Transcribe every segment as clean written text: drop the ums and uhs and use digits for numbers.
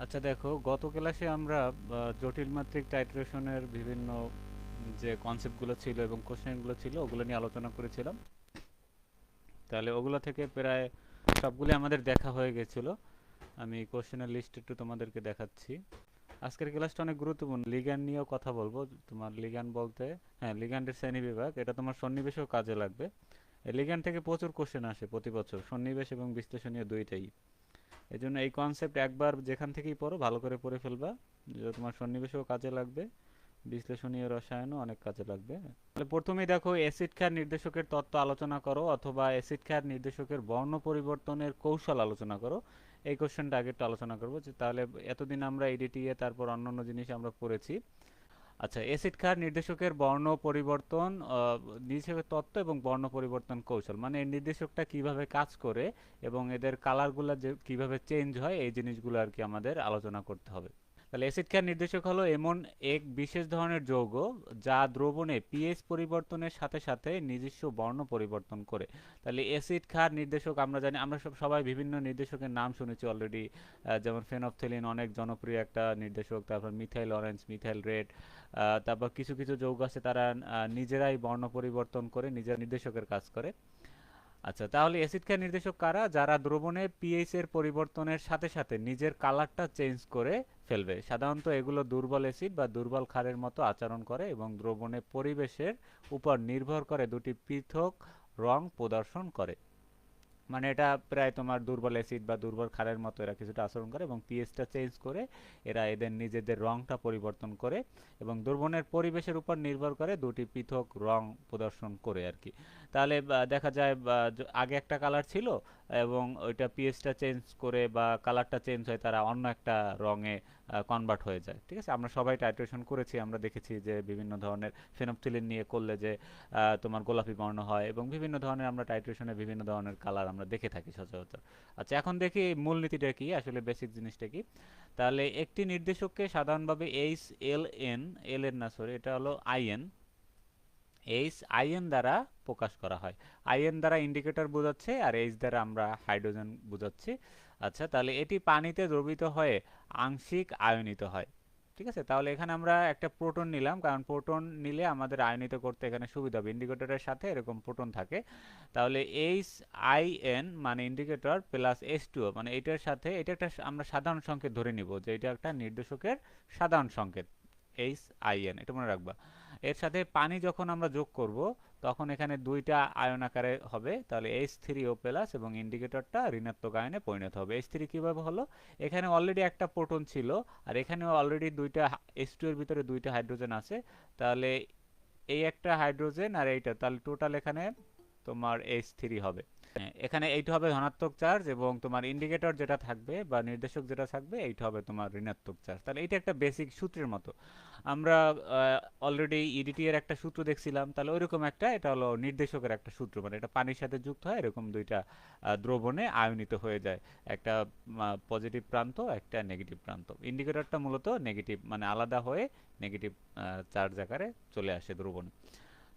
আচ্ছা দেখো, গত ক্লাসে আমরা জটিল মাত্রিক টাইট্রেশনের বিভিন্ন যে কনসেপ্টগুলো ছিল এবং কোশ্চেনগুলো ছিল ওগুলো নিয়ে আলোচনা করেছিলাম। তাহলে ওগুলো থেকে প্রায় সবগুলো আমাদের দেখা হয়ে গেছিল। আমি কোশ্চেনের লিস্ট একটু তোমাদেরকে দেখাচ্ছি। আজকের ক্লাসটা অনেক গুরুত্বপূর্ণ, লিগ্যান্ড নিয়েও কথা বলবো। তোমার লিগ্যান্ড বলতে, হ্যাঁ, লিগ্যান্ডের শ্রেণীবিভাগ, এটা তোমার সন্নিবেশেও কাজে লাগবে। এই লিগ্যান্ড থেকে প্রচুর কোশ্চেন আসে প্রতি বছর, সন্নিবেশ এবং বিশ্লেষণীয় দুইটাই। এই জন্য এই কনসেপ্ট একবার যেখান থেকেই পড়ো ভালো করে পড়ে ফেলবা, যেটা তোমার সন্নিবেশেও কাজে লাগবে, বিশ্লেষণীয় রসায়নও অনেক কাজে লাগবে। তাহলে প্রথমেই দেখো, অ্যাসিড ক্ষার নির্দেশকের তত্ত্ব আলোচনা করো অথবা অ্যাসিড ক্ষার নির্দেশকের বর্ণ পরিবর্তনের কৌশল আলোচনা করো। এই কোশ্চেনটা আগে একটু আলোচনা করবো, যে তাহলে এতদিন আমরা ইডিটিএ তারপর অন্যান্য জিনিস আমরা পড়েছি। আচ্ছা, অ্যাসিড ক্ষার নির্দেশকের বর্ণ পরিবর্তন, নির্দেশকের তত্ত্ব এবং বর্ণ পরিবর্তন কৌশল, মানে এই নির্দেশকটা কিভাবে কাজ করে এবং এদের কালারগুলো যে কিভাবে চেঞ্জ হয়, এই জিনিসগুলো আর কি আমাদের আলোচনা করতে হবে। তাহলে অ্যাসিড ক্ষার নির্দেশক হলো এমন এক বিশেষ ধরনের যৌগ যা দ্রবণে পিএইচ পরিবর্তনের সাথে সাথে নিজস্ব বর্ণ পরিবর্তন করে। তাহলে অ্যাসিড ক্ষার নির্দেশক আমরা জানি, আমরা সবাই বিভিন্ন নির্দেশকের নাম শুনেছি অলরেডি, যেমন ফেনফথেলিন অনেক জনপ্রিয় একটা নির্দেশক, তারপর মিথাইল অরেঞ্জ, মিথাইল রেড। তারপর কিছু কিছু যৌগ আছে তারা নিজেরাই বর্ণ পরিবর্তন করে নিজের নির্দেশকের কাজ করে। আচ্ছা, তাহলে অ্যাসিড ক্ষার নির্দেশক কারা? যারা দ্রবণে পিএইচ এর পরিবর্তনের সাথে সাথে নিজের কালারটা চেঞ্জ করে ফেলবে। সাধারণত এগুলো দুর্বল অ্যাসিড বা দুর্বল ক্ষারের মতো আচরণ করে এবং দ্রবণে পরিবেশের উপর নির্ভর করে দুটি পৃথক রং প্রদর্শন করে। মানে এটা প্রায় তোমার দুর্বল অ্যাসিড বা দুর্বল ক্ষারের মতো এরা কিছুটা আচরণ করে এবং পিএইচটা চেঞ্জ করে এরা এদের নিজেদের রংটা পরিবর্তন করে এবং দ্রবণের পরিবেশের উপর নির্ভর করে দুটি পৃথক রং প্রদর্শন করে আর কি। তাহলে দেখা যায় আগে একটা কালার ছিল এবং ওইটা পিএইচটা চেঞ্জ করে বা কালারটা চেঞ্জ হয়, তারা অন্য একটা রঙে কনভার্ট হয়ে যায়। ঠিক আছে, আমরা সবাই টাইট্রেশন করেছি, আমরা দেখেছি যে বিভিন্ন ধরনের ফেনফথিলিন নিয়ে করলে যে তোমার গোলাপি বর্ণ হয় এবং বিভিন্ন ধরনের আমরা টাইট্রেশনে বিভিন্ন ধরনের কালার আমরা দেখে থাকি সচরাচর। আচ্ছা, এখন দেখি মূলনীতিটা কি, আসলে বেসিক জিনিসটা কি। তাহলে একটি নির্দেশককে সাধারণভাবে H L N, L N না সরি, এটা হলো আইএন, এইচ আইএন দ্বারা প্রকাশ করা হয়। আইএন দ্বারা ইন্ডিকেটর বোঝাচ্ছে আর এইচ দ্বারা আমরা হাইড্রোজেন বোঝাচ্ছি। আচ্ছা, তাহলে এটি পানিতে দ্রবীত হয়ে আংশিক আয়নিত হয়। ঠিক আছে, তাহলে এখানে আমরা একটা প্রোটন নিলাম, কারণ প্রোটন নিলে আমাদের আয়নিত করতে এখানে সুবিধা হবে, ইন্ডিকেটরের সাথে এরকম প্রোটন থাকে। তাহলে এইচ আই এন মানে ইন্ডিকেটর প্লাস এইচ টু, মানে এটার সাথে এটা একটা আমরা সাধারণ সংকেত ধরে নিব যে এটা একটা নির্দেশকের সাধারণ সংকেত, এইচ আই এন, এটা মনে রাখবা। এর সাথে পানি যখন আমরা যোগ করব তখন এখানে দুইটা আয়ন আকারে হবে, তাহলে এইচ থ্রি ও প্লাস এবং ইন্ডিকেটরটা ঋণাত্মক আয়নে পরিণত হবে। এইচ থ্রি কীভাবে হলো? এখানে অলরেডি একটা প্রোটন ছিল আর এখানে অলরেডি দুইটা এইচ টু এর ভিতরে দুইটা হাইড্রোজেন আছে। তাহলে এই একটা হাইড্রোজেন আর এইটা, তাহলে টোটাল এখানে তোমার এইচ থ্রি হবে। এখানে এইটা হবে ধনাত্মক চার্জ এবং তোমার ইন্ডিকেটর যেটা থাকবে বা নির্দেশক যেটা থাকবে এইটা হবে তোমার ঋণাত্মক চার্জ। তাহলে এটা একটা বেসিক সূত্রের মতো। আমরা অলরেডি ইডিটি এর একটা সূত্র দেখছিলাম, তাহলে ওইরকম একটা, এটা হলো নির্দেশকের একটা সূত্র, মানে এটা পানির সাথে যুক্ত হয় এরকম দুইটা দ্রবণে আয়নিত হয়ে যায়, একটা পজিটিভ প্রান্ত একটা নেগেটিভ প্রান্ত। ইন্ডিকেটরটা মূলত নেগেটিভ, মানে আলাদা হয়ে নেগেটিভ চার্জ আকারে চলে আসে দ্রবণে।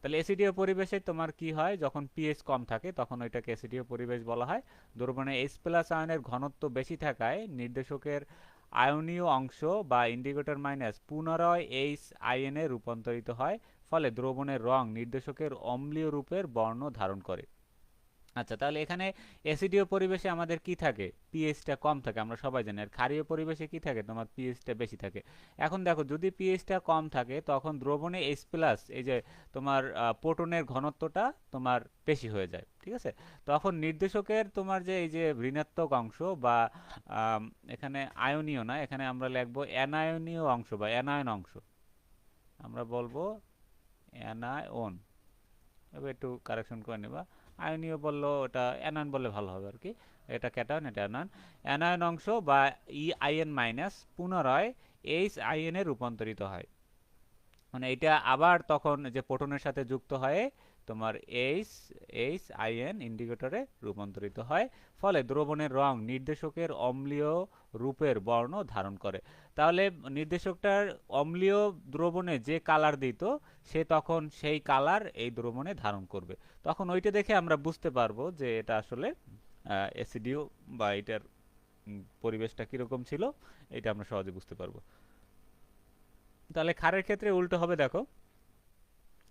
তাহলে অ্যাসিডীয় পরিবেশে তোমার কি হয়, যখন পিএইচ কম থাকে তখন ওইটাকে অ্যাসিডীয় পরিবেশ বলা হয়। দ্রবণে এইচ প্লাস আয়নের ঘনত্ব বেশি থাকায় নির্দেশকের আয়নীয় অংশ বা ইন্ডিকেটর মাইনাস পুনরায় এইচ আইএনে রূপান্তরিত হয়, ফলে দ্রবণের রং নির্দেশকের অম্লীয় রূপের বর্ণ ধারণ করে। আচ্ছা, তাহলে এখানে অ্যাসিডীয় পরিবেশে আমাদের কি থাকে? পিএইচটা কম থাকে, আমরা সবাই জানি। আর ক্ষারীয় পরিবেশে কি থাকে? তোমার পিএইচটা বেশি থাকে। এখন দেখো, যদি পিএইচটা কম থাকে তখন দ্রবণে এইচ প্লাস, এই যে তোমার প্রোটনের ঘনত্বটা তোমার বেশি হয়ে যায়। ঠিক আছে, তখন নির্দেশকের তোমার যে এই যে ঋণাত্মক অংশ বা আম, এখানে আয়নীয় না, এখানে আমরা লিখবো অ্যানায়নীয় অংশ বা অ্যানায়ন অংশ, আমরা বলবো অ্যানায়ন। এবার একটু কারেকশন করে নেবা, আয়নীয় বললেও ওটা অ্যানায়ন বললে ভালো হবে আর কি। এটা ক্যাটায়ন, এটা অ্যানায়ন। অ্যানায়ন অংশ বা ই আইএন মাইনাস পুনরায় এইচ আইএন এ রূপান্তরিত হয়, মানে এটা আবার তখন যে প্রোটনের সাথে যুক্ত হয়ে তোমার এইচ এইচ আইএন ইন্ডিকেটরে রূপান্তরিত হয়, ফলে দ্রবণের রং নির্দেশকের অম্লীয় রূপের বর্ণ ধারণ করে। তাহলে নির্দেশকটার অম্লীয় দ্রবণে যে কালার দিত সে তখন সেই কালার এই দ্রবণে ধারণ করবে, তখন ওইটা দেখে আমরা বুঝতে পারবো যে এটা আসলে অ্যাসিডিও বা এটার পরিবেশটা কীরকম ছিল এটা আমরা সহজে বুঝতে পারবো। তাহলে ক্ষারের ক্ষেত্রে উল্টো হবে, দেখো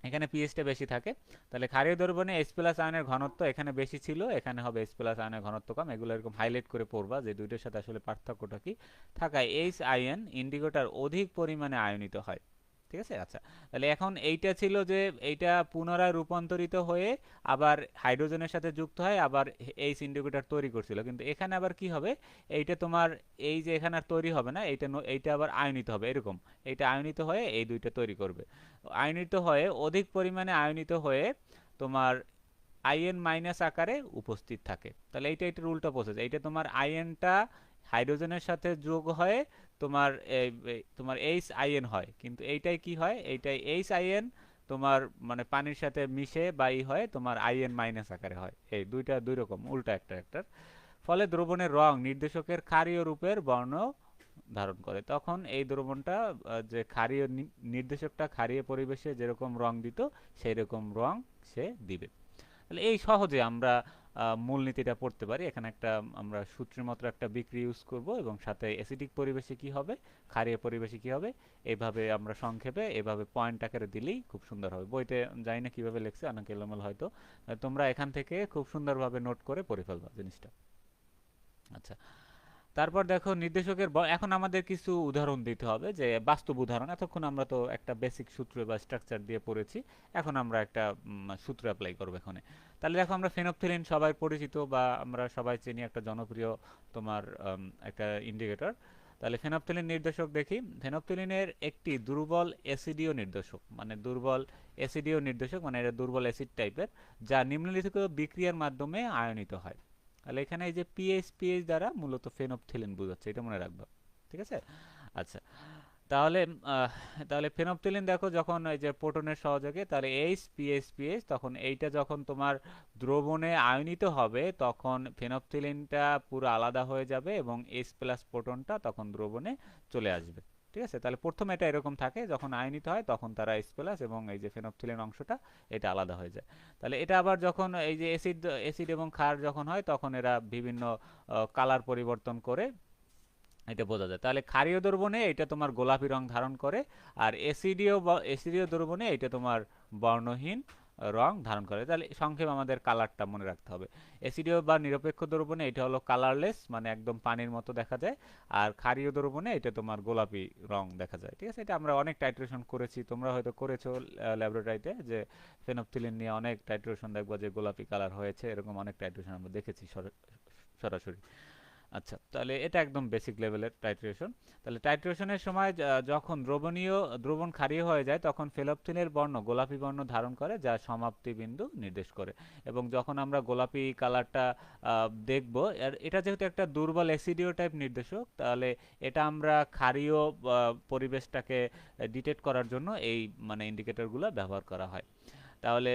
এখানে পিএইচটা বেশি থাকে, তাহলে ক্ষারীয় দ্রবণে H+ আয়নের ঘনত্ব এখানে বেশি ছিল, এখানে হবে H+ আয়নের ঘনত্ব কম। এগুলো এরকম হাইলাইট করে পড়বা যে দুইটার সাথে আসলে পার্থক্যটা কি। থাকায় H আয়ন ইন্ডিকেটর অধিক পরিমাণে আয়নিত হয়, ঠিক আছে। আচ্ছা, তাহলে এখন এইটা ছিল যে এইটা পুনরায় রূপান্তরিত হয়ে আবার হাইড্রোজেনের সাথে যুক্ত হয়, আবার এইচ ইন্ডিকেটর তৈরি করছিল, কিন্তু এখানে আবার কি হবে, এইটা তোমার এই যে এখানে আর তৈরি হবে না, এইটা আবার আয়নিত হবে, এরকম এইটা আয়নিত হয়ে এই দুইটা তৈরি করবে। আয়নিত হয়ে অধিক পরিমাণে আয়নিত হয়ে তোমার আইএন মাইনাস আকারে উপস্থিত থাকে। তাহলে এটার উল্টা প্রসেস, এইটা তোমার আইএনটা হাইড্রোজেনের সাথে যোগ হয়ে তোমার তোমার এইচ আইএন হয়, কিন্তু এইটাই কি হয়, এইটাই এইচ আইএন তোমার মানে পানির সাথে মিশে বা হয় তোমার আইএন মাইনাস আকারে হয়। এই দুইটা দুই রকম উল্টা একটা একটার ফলে দ্রবণের রং নির্দেশকের ক্ষারীয় রূপের বর্ণ ধারণ করে। তখন এই দ্রবণটা যে ক্ষারীয় নির্দেশকটা ক্ষারীয় পরিবেশে যেরকম রং দিত সেই রকম রং সে দিবে। তাহলে এই সহজে আমরা মূলনীতিটা পড়তে পারি। এখানে একটা আমরা সূত্রের মতো একটা বিক্রি ইউজ করব এবং সাথে অ্যাসিডিক পরিবেশে কি হবে, ক্ষারীয় পরিবেশে কি হবে, এইভাবে আমরা সংক্ষেপে এভাবে পয়েন্ট আকারে দিলেই খুব সুন্দর হবে। বইতে জানি না কিভাবে লেখছে, অনেক এলোমেল হয়তো, তোমরা এখান থেকে খুব সুন্দরভাবে নোট করে পড়ে ফেলবা জিনিসটা। আচ্ছা, তারপর দেখো নির্দেশকের এখন আমাদের কিছু উদাহরণ দিতে হবে, যে বাস্তব উদাহরণ। এতক্ষণ আমরা তো একটা বেসিক সূত্র বা স্ট্রাকচার দিয়ে পড়েছি, এখন আমরা একটা সূত্র অ্যাপ্লাই করবো এখানে। তাহলে দেখো আমরা ফেনফথিলিন সবাই পরিচিত বা আমরা সবাই চিনি, একটা জনপ্রিয় তোমার একটা ইন্ডিকেটর। তাহলে ফেনফথিলিন নির্দেশক দেখি। ফেনফথিলিনের একটি দুর্বল অ্যাসিডীয় নির্দেশক, মানে দুর্বল অ্যাসিডীয় নির্দেশক মানে এটা দুর্বল অ্যাসিড টাইপের, যা নিম্নলিখিত বিক্রিয়ার মাধ্যমে আয়নিত হয়। তাহলে এখানে এই যে পিএইচ দ্বারা মূলত ফেনফথিলিন বোঝাচ্ছে, এটা মনে রাখবা, ঠিক আছে। আচ্ছা, তাহলে তাহলে ফেনফথিলিন দেখো যখন এই যে প্রোটনের সহযোগে, তাহলে পিএইচ তখন এইটা যখন তোমার দ্রবণে আয়নিত হবে তখন ফেনফথিলিনটা পুরো আলাদা হয়ে যাবে এবং H+ প্রোটনটা তখন দ্রবণে চলে আসবে, ঠিক আছে। তাহলে প্রথমে এটা এরকম থাকে, যখন আয়নিত হয় তখন তারা H+ এবং এই যে ফেনফথিলিন অংশটা এটা আলাদা হয়ে যায়। তাহলে এটা আবার যখন এই যে অ্যাসিড এবং ক্ষার যখন হয় তখন এরা বিভিন্ন কালার পরিবর্তন করে, এটা বোঝা যায়। তাহলে ক্ষারীয় দ্রবণে এটা তোমার গোলাপি রং ধারণ করে, আর অ্যাসিডীয় দ্রবণে এটা তোমার বর্ণহীন রং ধারণ করে। তাহলে সংক্ষেপে আমাদের কালারটা মনে রাখতে হবে। অ্যাসিডীয় বা নিরপেক্ষ দ্রবণে এটা হলো কালারলেস, মানে একদম পানির মতো দেখা যায়, আর ক্ষারীয় দ্রবণে এটা তোমার গোলাপি রং দেখা যায়, ঠিক আছে। এটা আমরা অনেক টাইট্রেশন করেছি, তোমরা হয়তো করেছো ল্যাবরেটরিতে, যে ফেনফথিলিন নিয়ে অনেক টাইট্রেশন দেখবা যে গোলাপি কালার হয়েছে, এরকম অনেক টাইট্রেশন আমরা দেখেছি সরাসরি। আচ্ছা, তাহলে এটা একদম বেসিক লেভেলের টাইট্রেশন। তাহলে টাইট্রেশনের সময় যখন দ্রবণ ক্ষারীয় হয়ে যায় তখন ফেনফথিলিনের বর্ণ গোলাপি বর্ণ ধারণ করে, যা সমাপ্তি বিন্দু নির্দেশ করে। এবং যখন আমরা গোলাপি কালারটা দেখব, এটা যেহেতু একটা দুর্বল অ্যাসিডীয় টাইপ নির্দেশক, তাহলে এটা আমরা ক্ষারীয় পরিবেশটাকে ডিটেক্ট করার জন্য এই মানে ইন্ডিকেটরগুলো ব্যবহার করা হয়। তাহলে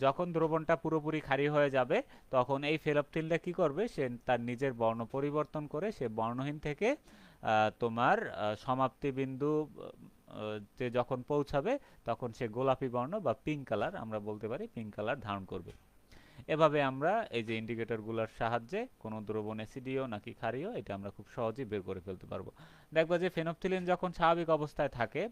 যখন দ্রবণটা পুরোপুরি ক্ষারীয় হয়ে যাবে তখন এই ফেনফথিলিনটা কি করবে, সে তার নিজের বর্ণ পরিবর্তন করে সে বর্ণহীন থেকে তোমার সমাপ্তি বিন্দু তে যখন পৌঁছাবে তখন সে গোলাপি বর্ণ বা পিঙ্ক কালার, আমরা বলতে পারি পিঙ্ক কালার ধারণ করবে। এভাবে আমরা এই যে ইন্ডিকেটরগুলোর সাহায্যে কোনো দ্রবণ অ্যাসিডীয় নাকি ক্ষারীয় এটা আমরা খুব সহজেই বের করে ফেলতে পারবো। দেখবা যে ফেনফথিলিন যখন স্বাভাবিক অবস্থায় থাকে,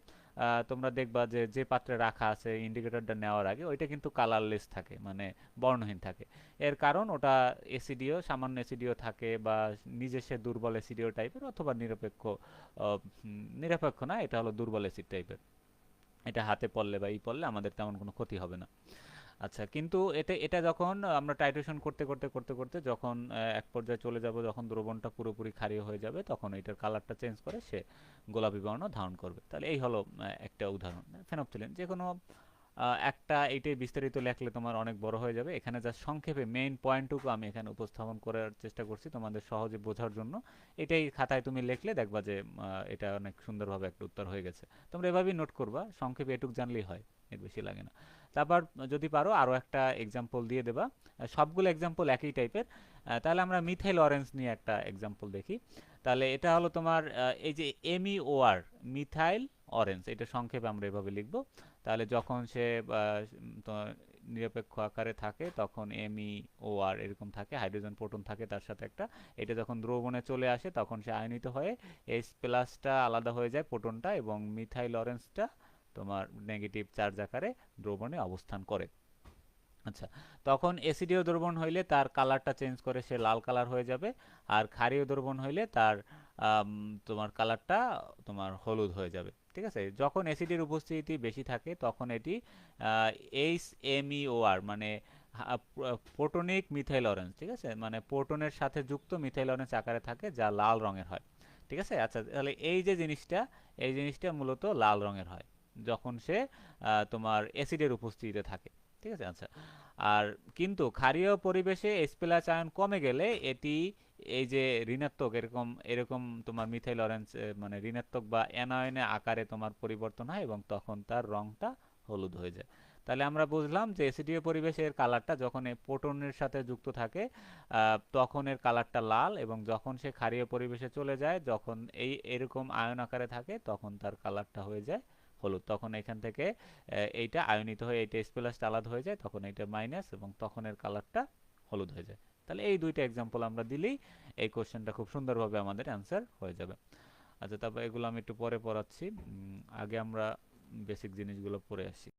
তোমরা দেখবা যে যে পাত্রে রাখা আছে ইন্ডিকেটরটা নেওয়ার আগে ওইটা কিন্তু কালারলেস থাকে, মানে বর্ণহীন থাকে। এর কারণ ওটা অ্যাসিডীয়, সামান্য অ্যাসিডীয় থাকে বা নিজে সে দুর্বল অ্যাসিডীয় টাইপের, অথবা নিরপেক্ষ না, এটা হলো দুর্বল অ্যাসিড টাইপের। এটা হাতে পড়লে বা পড়লে আমাদের তেমন কোনো ক্ষতি হবে না। আচ্ছা, কিন্তু এটা যখন আমরা টাইট্রেশন করতে করতে করতে করতে যখন এক পর্যায়ে চলে যাব, যখন দ্রবণটা পুরোপুরি ক্ষারীয় হয়ে যাবে তখন এটার কালারটা চেঞ্জ করে সে গোলাপি বর্ণ ধারণ করবে। তাহলে এই হলো একটা উদাহরণ ফেনফথিলিন। যে কোনো একটা এইটাই বিস্তারিত লেখলে তোমার অনেক বড় হয়ে যাবে, এখানে যা সংক্ষেপে মেইন পয়েন্টটুকু আমি এখানে উপস্থাপন করার চেষ্টা করছি তোমাদের সহজে বোঝার জন্য। এটাই খাতায় তুমি লিখলে দেখবা যে এটা অনেক সুন্দরভাবে একটা উত্তর হয়ে গেছে। তোমরা এভাবেই নোট করবা, সংক্ষেপে এটুক জানলেই হয়, এর বেশি লাগে না। তারপর যদি পারো আরও একটা এক্সাম্পল দিয়ে দেবা, সবগুলো এক্সাম্পল একই টাইপের। তাহলে আমরা মিথাইল অরেঞ্জ নিয়ে একটা এক্সাম্পল দেখি। তাহলে এটা হলো তোমার এই যে MEOR, মিথাইল অরেঞ্জ, এটা সংক্ষেপে আমরা এভাবে লিখব। তাহলে যখন সে নিরপেক্ষ আকারে থাকে তখন MEOR এরকম থাকে, হাইড্রোজেন প্রোটন থাকে তার সাথে একটা। এটা যখন দ্রবণে চলে আসে তখন সে আয়নিত হয়ে H প্লাসটা আলাদা হয়ে যায় প্রোটনটা, এবং মিথাইল অরেঞ্জটা তোমার নেগেটিভ চার্জ আকারে দ্রবণে অবস্থান করে। আচ্ছা, তখন অ্যাসিডীয় দ্রবণ হইলে তার কালারটা চেঞ্জ করে, সে লাল কালার হয়ে যাবে। আর ক্ষারীয় দ্রবণ হইলে তার তোমার কালারটা তোমার হলুদ হয়ে যাবে। ঠিক আছে, যখন অ্যাসিডের উপস্থিতি বেশি থাকে তখন এটি HMeOR মানে প্রোটনিক মিথাইল অরেঞ্জ, ঠিক আছে, মানে প্রোটনের সাথে যুক্ত মিথাইল অরেঞ্জ আকারে থাকে, যা লাল রঙের হয়। ঠিক আছে, আচ্ছা তাহলে এই জিনিসটা মূলত লাল রঙের হয় যখন সে তোমার অ্যাসিডের উপস্থিতিতে থাকে। ঠিক আছে, আচ্ছা। আর কিন্তু ক্ষারীয় পরিবেশে H+ আয়ন কমে গেলে এটি এই যে ঋণাত্মক এরকম এরকম তোমার মিথাইল অরেঞ্জ মানে ঋণাত্মক বা অ্যানায়নে আকারে তোমার পরিবর্তন হয়, এবং তখন তার রংটা হলুদ হয়ে যায়। তাহলে আমরা বুঝলাম যে অ্যাসিডীয় পরিবেশের কালারটা যখন প্রোটনের সাথে যুক্ত থাকে তখন এর কালারটা লাল, এবং যখন সে ক্ষারীয় পরিবেশে চলে যায়, যখন এরকম আয়ন আকারে থাকে তখন তার কালারটা হয়ে যায় হলুদ। তখন এখান থেকে এইটা আয়নিত হয়ে এইটা H+ আলাদা হয়ে যায়, তখন এইটা মাইনাস, এবং তখন এর কালারটা হলুদ হয়ে যায়। তাহলে এই দুইটা এক্সাম্পল আমরা দিলেই এই কোশ্চেনটা খুব সুন্দরভাবে আমাদের অ্যান্সার হয়ে যাবে। আচ্ছা, তারপর এগুলো আমি একটু পরে পড়াচ্ছি, আগে আমরা বেসিক জিনিসগুলো পড়ে আসি।